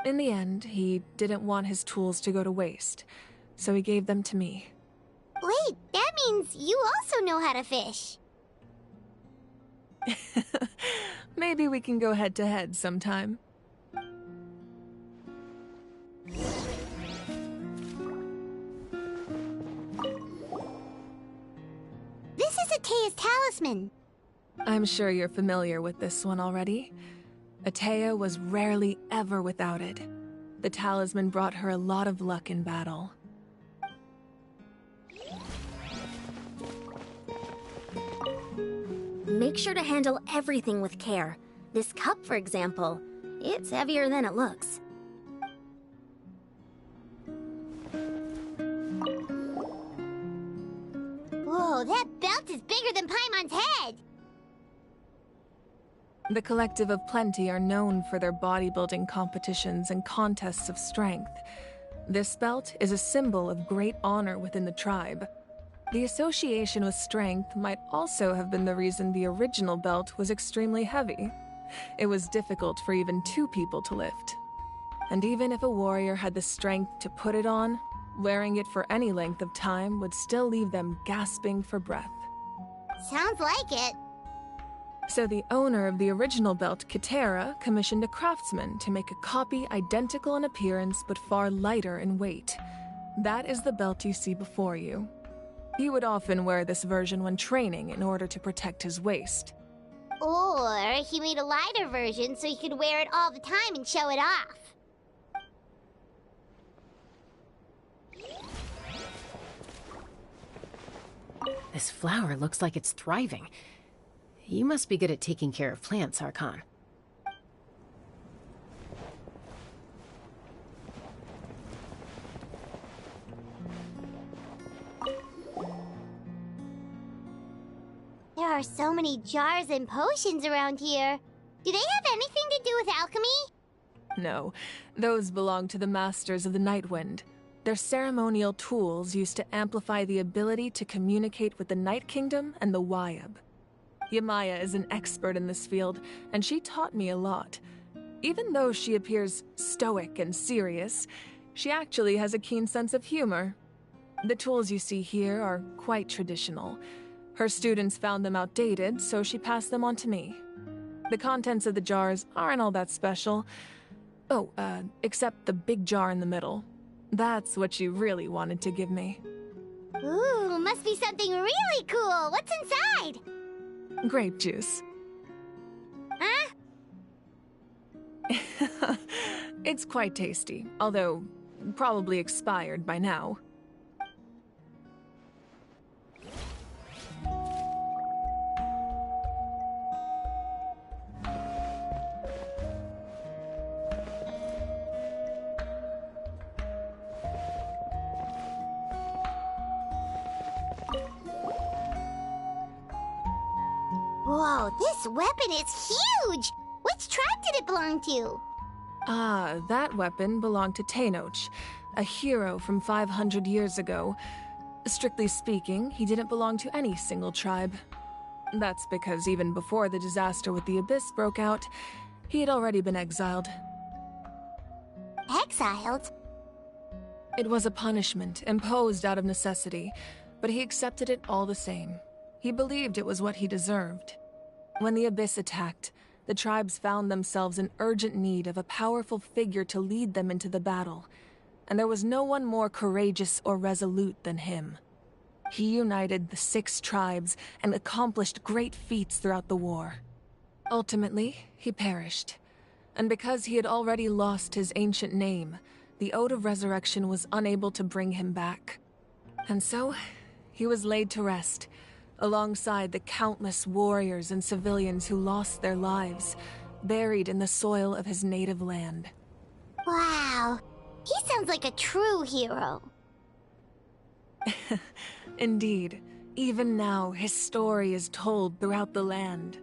In the end, he didn't want his tools to go to waste, so he gave them to me. Wait, that means you also know how to fish. Maybe we can go head-to-head sometime. This is Atea's talisman. I'm sure you're familiar with this one already. Atea was rarely ever without it. The talisman brought her a lot of luck in battle. Make sure to handle everything with care. This cup, for example, it's heavier than it looks. Whoa, that belt is bigger than Paimon's head! The Collective of Plenty are known for their bodybuilding competitions and contests of strength. This belt is a symbol of great honor within the tribe. The association with strength might also have been the reason the original belt was extremely heavy. It was difficult for even 2 people to lift. And even if a warrior had the strength to put it on, wearing it for any length of time would still leave them gasping for breath. Sounds like it. So the owner of the original belt, Kitera, commissioned a craftsman to make a copy identical in appearance but far lighter in weight. That is the belt you see before you. He would often wear this version when training in order to protect his waist. Or he made a lighter version so he could wear it all the time and show it off. This flower looks like it's thriving. You must be good at taking care of plants, Archon. There are so many jars and potions around here. Do they have anything to do with alchemy? No, those belong to the Masters of the Nightwind. They're ceremonial tools used to amplify the ability to communicate with the Night Kingdom and the Wyab. Yamaya is an expert in this field, and she taught me a lot. Even though she appears stoic and serious, she actually has a keen sense of humor. The tools you see here are quite traditional. Her students found them outdated, so she passed them on to me. The contents of the jars aren't all that special. Oh, except the big jar in the middle. That's what she really wanted to give me. Ooh, must be something really cool. What's inside? Grape juice. Huh? It's quite tasty, although probably expired by now. Whoa, this weapon is huge! Which tribe did it belong to? Ah, that weapon belonged to Tenoch, a hero from 500 years ago. Strictly speaking, he didn't belong to any single tribe. That's because even before the disaster with the Abyss broke out, he had already been exiled. Exiled? It was a punishment imposed out of necessity, but he accepted it all the same. He believed it was what he deserved. When the Abyss attacked, the tribes found themselves in urgent need of a powerful figure to lead them into the battle, and there was no one more courageous or resolute than him. He united the 6 tribes and accomplished great feats throughout the war. Ultimately, he perished, and because he had already lost his ancient name, the Ode of Resurrection was unable to bring him back. And so, he was laid to rest, alongside the countless warriors and civilians who lost their lives, buried in the soil of his native land. Wow, he sounds like a true hero. Indeed, even now his story is told throughout the land.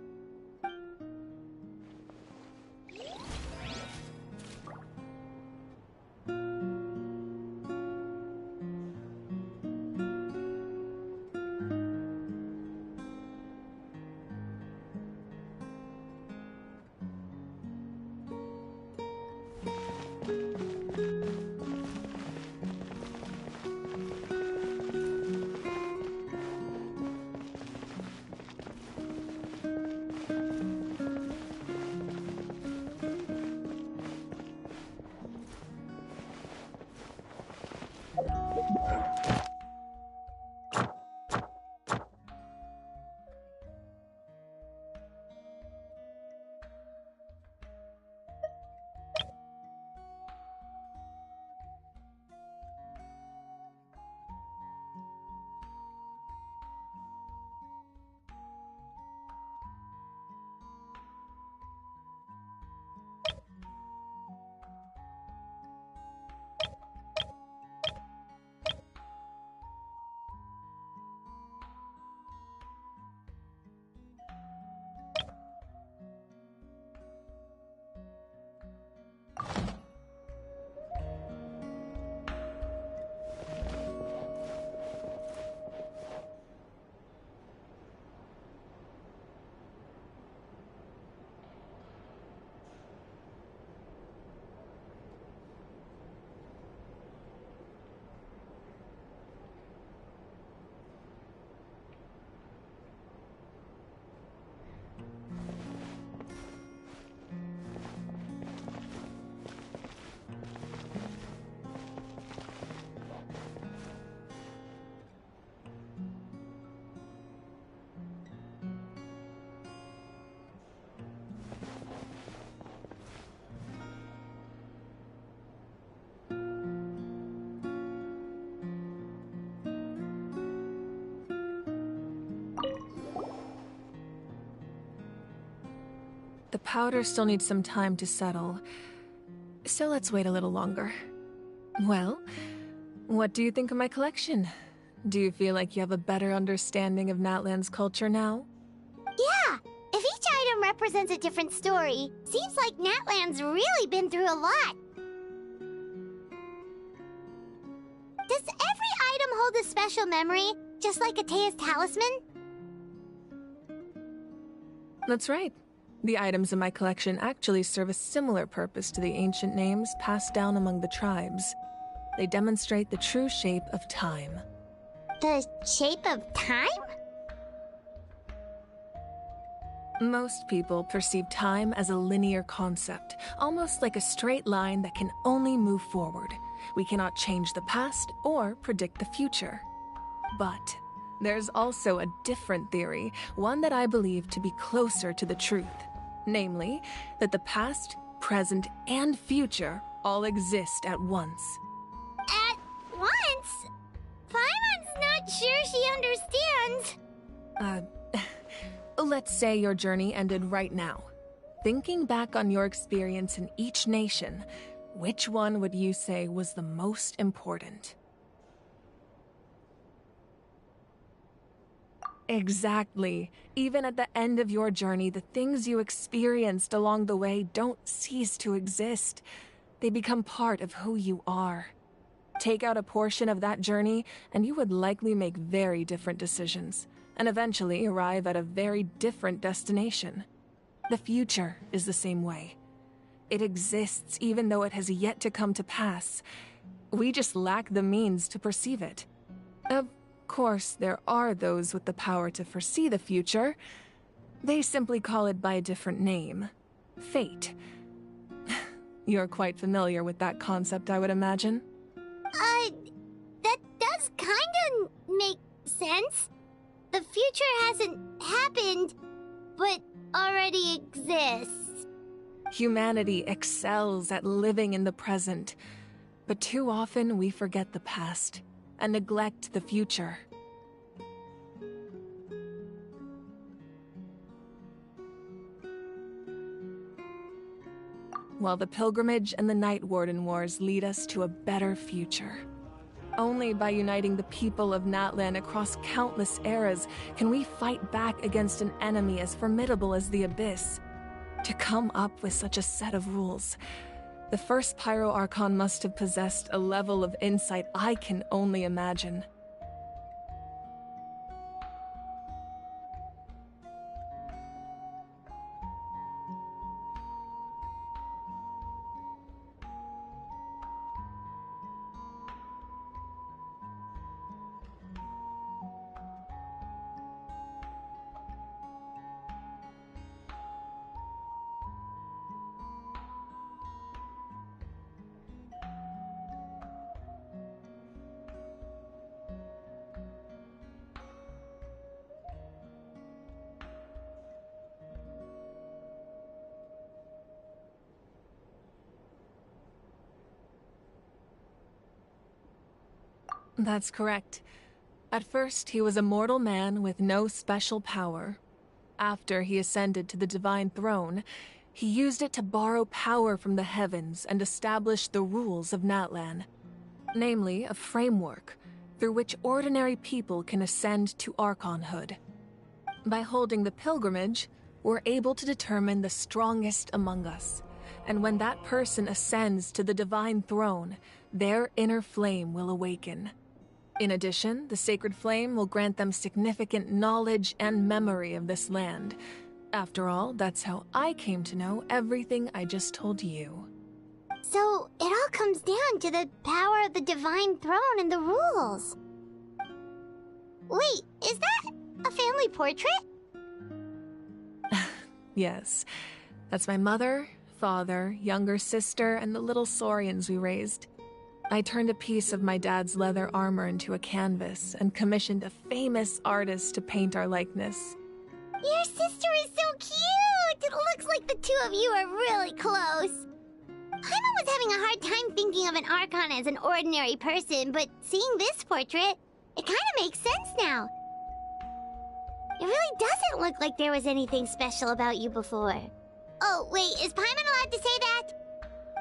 the powder still needs some time to settle. So let's wait a little longer. Well, what do you think of my collection? Do you feel like you have a better understanding of Natlan's culture now? Yeah! If each item represents a different story, seems like Natlan's really been through a lot. Does every item hold a special memory, just like Atea's talisman? That's right. The items in my collection actually serve a similar purpose to the ancient names passed down among the tribes. They demonstrate the true shape of time. The shape of time? Most people perceive time as a linear concept, almost like a straight line that can only move forward. We cannot change the past or predict the future. But there's also a different theory, one that I believe to be closer to the truth. Namely, that the past, present, and future all exist at once. At once? Paimon's not sure she understands. Let's say your journey ended right now. Thinking back on your experience in each nation, which one would you say was the most important? Exactly. Even at the end of your journey, the things you experienced along the way don't cease to exist. They become part of who you are. Take out a portion of that journey, and you would likely make very different decisions, and eventually arrive at a very different destination. The future is the same way. It exists even though it has yet to come to pass. We just lack the means to perceive it. Of course, there are those with the power to foresee the future. They simply call it by a different name. Fate. You're quite familiar with that concept, I would imagine. That does kinda make sense. The future hasn't happened, but already exists. Humanity excels at living in the present, but too often we forget the past and neglect the future. While the pilgrimage and the Night Warden Wars lead us to a better future. Only by uniting the people of Natlan across countless eras can we fight back against an enemy as formidable as the Abyss. To come up with such a set of rules, the first Pyro Archon must have possessed a level of insight I can only imagine. That's correct. At first, he was a mortal man with no special power. After he ascended to the divine throne, he used it to borrow power from the heavens and establish the rules of Natlan. Namely, a framework through which ordinary people can ascend to Archonhood. By holding the pilgrimage, we're able to determine the strongest among us. And when that person ascends to the divine throne, their inner flame will awaken. In addition, the sacred flame will grant them significant knowledge and memory of this land. After all, that's how I came to know everything I just told you. So, it all comes down to the power of the divine throne and the rules. Wait, is that a family portrait? Yes. That's my mother, father, younger sister, and the little saurians we raised. I turned a piece of my dad's leather armor into a canvas and commissioned a famous artist to paint our likeness. Your sister is so cute! It looks like the two of you are really close. Paimon was having a hard time thinking of an Archon as an ordinary person, but seeing this portrait, it kind of makes sense now. It really doesn't look like there was anything special about you before. Oh, wait, is Paimon allowed to say that?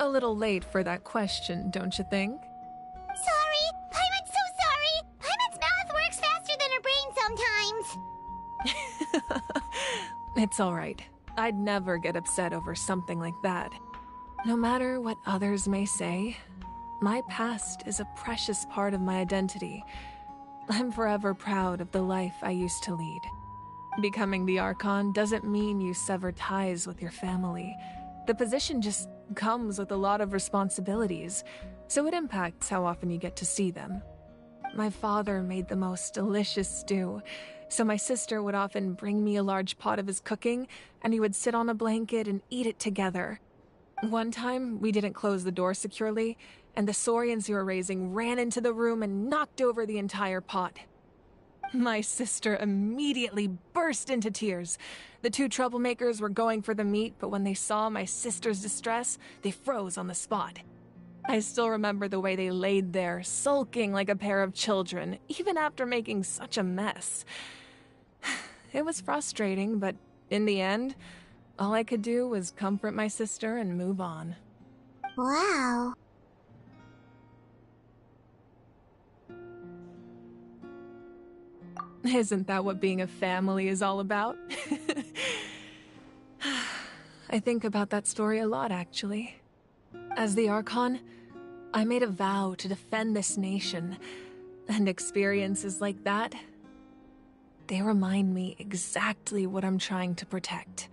A little late for that question, don't you think? Sorry! Paimon's so sorry! Paimon's mouth works faster than her brain sometimes! It's alright. I'd never get upset over something like that. No matter what others may say, my past is a precious part of my identity. I'm forever proud of the life I used to lead. Becoming the Archon doesn't mean you sever ties with your family. The position just comes with a lot of responsibilities, so it impacts how often you get to see them. My father made the most delicious stew, so my sister would often bring me a large pot of his cooking, and we would sit on a blanket and eat it together. One time, we didn't close the door securely, and the Saurians you were raising ran into the room and knocked over the entire pot. My sister immediately burst into tears. The two troublemakers were going for the meat, but when they saw my sister's distress, they froze on the spot. I still remember the way they laid there, sulking like a pair of children, even after making such a mess. It was frustrating, but in the end, all I could do was comfort my sister and move on. Wow. Isn't that what being a family is all about? I think about that story a lot, actually. As the Archon, I made a vow to defend this nation, and experiences like that, they remind me exactly what I'm trying to protect.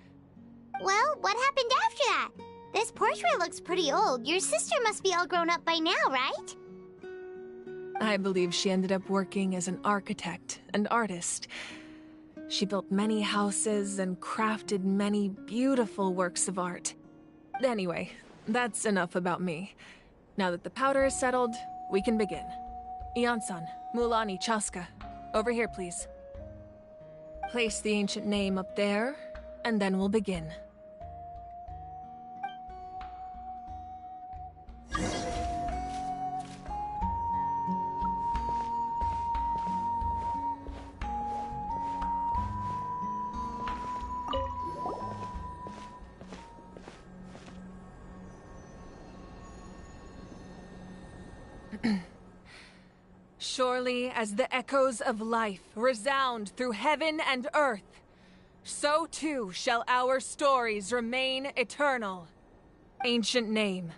Well, what happened after that? This portrait looks pretty old. Your sister must be all grown up by now, right? I believe she ended up working as an architect and artist. She built many houses and crafted many beautiful works of art. Anyway, that's enough about me. Now that the powder is settled, we can begin. Ian-san, Mulani, Chaska, over here, please. Place the ancient name up there, and then we'll begin. Surely as the echoes of life resound through heaven and earth, so too shall our stories remain eternal. Ancient name,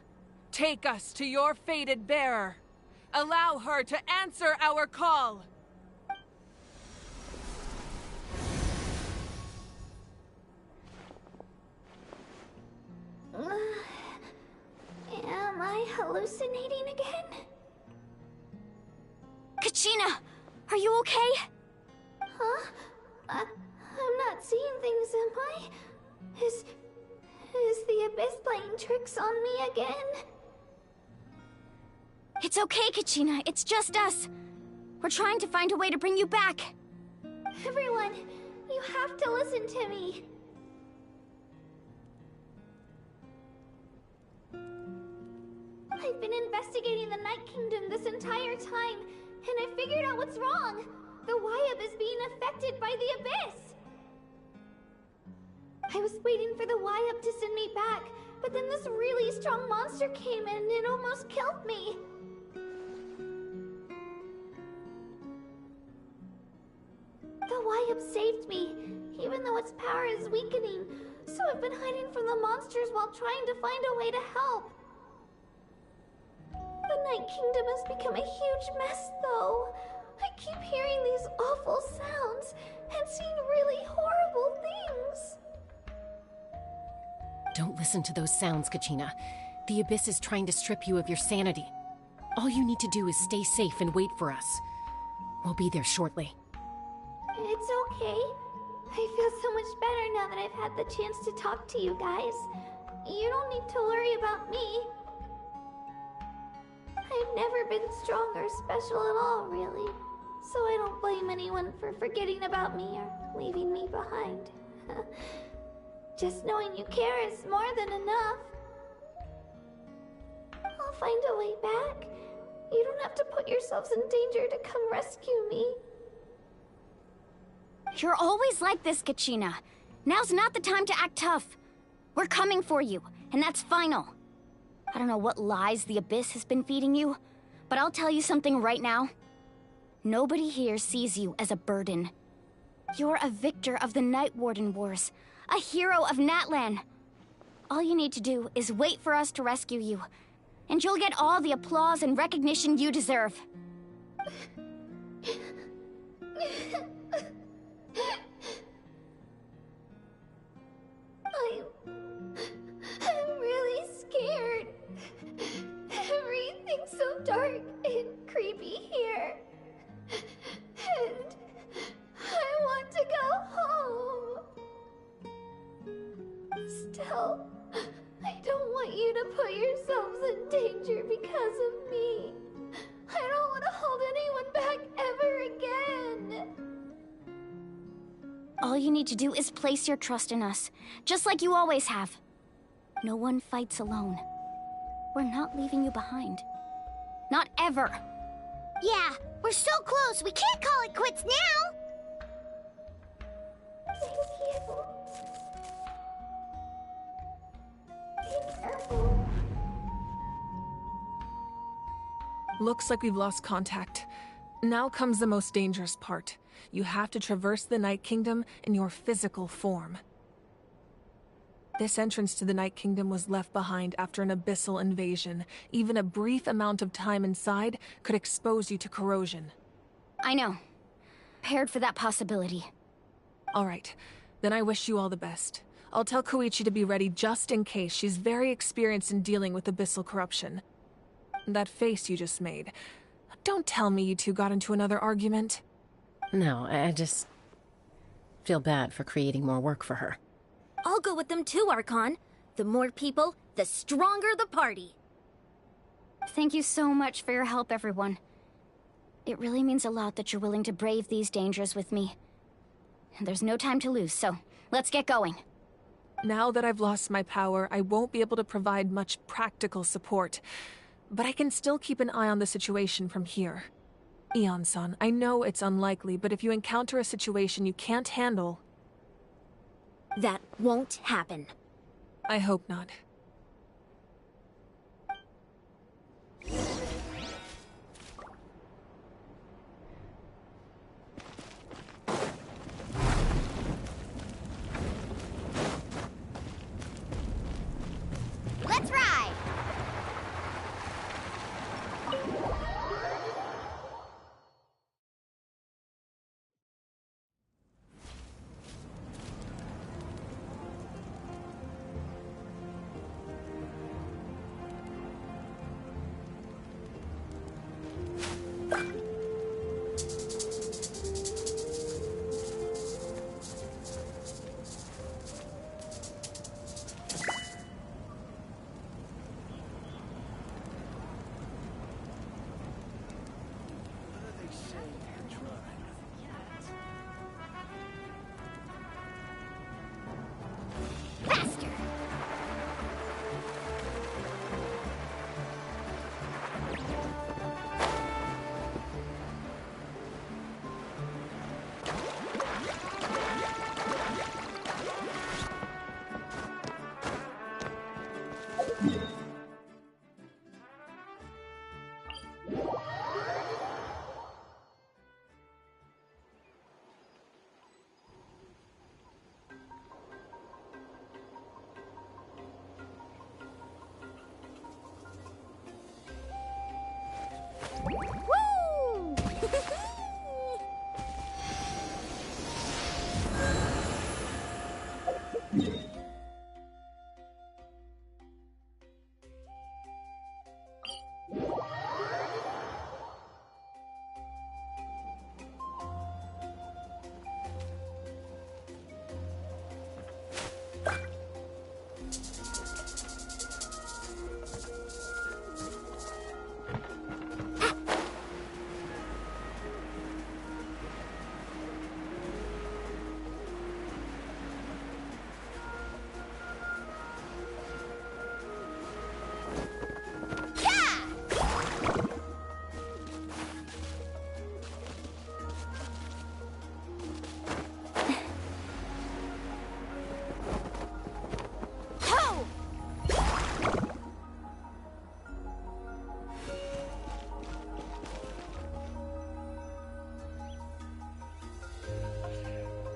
take us to your fated bearer. Allow her to answer our call. Am I hallucinating again? Kachina, are you okay? Huh? I'm not seeing things, am I? Is the Abyss playing tricks on me again? It's okay, Kachina. It's just us. We're trying to find a way to bring you back. Everyone, you have to listen to me. I've been investigating the Night Kingdom this entire time, and I figured out what's wrong. The Wyab is being affected by the Abyss. I was waiting for the Wyab to send me back, but then this really strong monster came in and it almost killed me. The Wyab saved me, even though its power is weakening, so I've been hiding from the monsters while trying to find a way to help. The Night Kingdom has become a huge mess, though. I keep hearing these awful sounds and seeing really horrible things. Don't listen to those sounds, Kachina. The Abyss is trying to strip you of your sanity. All you need to do is stay safe and wait for us. We'll be there shortly. It's okay. I feel so much better now that I've had the chance to talk to you guys. You don't need to worry about me. I've never been strong or special at all, really. So I don't blame anyone for forgetting about me or leaving me behind. Just knowing you care is more than enough. I'll find a way back. You don't have to put yourselves in danger to come rescue me. You're always like this, Kachina. Now's not the time to act tough. We're coming for you, and that's final. I don't know what lies the Abyss has been feeding you, but I'll tell you something right now. Nobody here sees you as a burden. You're a victor of the Night Warden Wars, a hero of Natlan. All you need to do is wait for us to rescue you, and you'll get all the applause and recognition you deserve. I'm really scared. Everything's so dark and creepy here. And I want to go home. Still, I don't want you to put yourselves in danger because of me. I don't want to hold anyone back ever again. All you need to do is place your trust in us, just like you always have. No one fights alone. We're not leaving you behind. Not ever. Yeah, we're so close. We can't call it quits now. Thank you. Be careful. Looks like we've lost contact. Now comes the most dangerous part. You have to traverse the Night Kingdom in your physical form. This entrance to the Night Kingdom was left behind after an abyssal invasion. Even a brief amount of time inside could expose you to corrosion. I know. Prepared for that possibility. All right, then I wish you all the best. I'll tell Koichi to be ready just in case. She's very experienced in dealing with abyssal corruption. That face you just made. Don't tell me you two got into another argument. No, I just feel bad for creating more work for her. I'll go with them too, Archon. The more people, the stronger the party. Thank you so much for your help, everyone. It really means a lot that you're willing to brave these dangers with me. And there's no time to lose, so let's get going. Now that I've lost my power, I won't be able to provide much practical support. But I can still keep an eye on the situation from here. Eon-san, I know it's unlikely, but if you encounter a situation you can't handle... That won't happen. I hope not. Let's ride!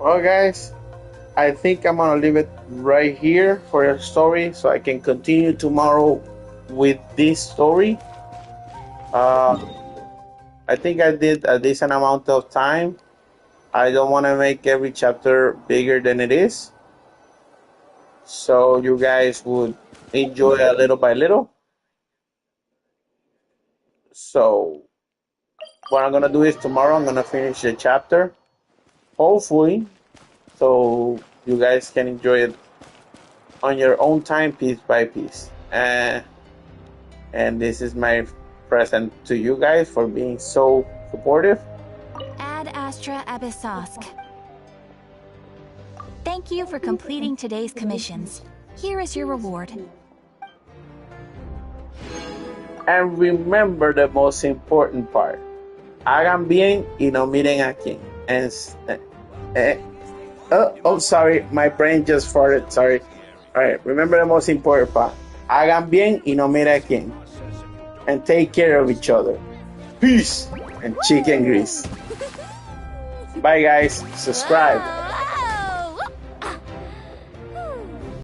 Well, guys, I think I'm gonna leave it right here for a story so I can continue tomorrow with this story. I think I did a decent amount of time. I don't want to make every chapter bigger than it is, so you guys would enjoy a little by little. So what I'm gonna do is tomorrow I'm gonna finish the chapter, hopefully, so you guys can enjoy it on your own time, piece by piece. And this is my present to you guys for being so supportive. Ad Astra Abyssosk. Thank you for completing today's commissions. Here is your reward. And remember the most important part. Hagan bien y no miren a quién. And sorry, my brain just farted. Sorry. All right, remember the most important part. Hagan bien y no miren a quién. And take care of each other. Peace and chicken grease. Bye, guys. Subscribe.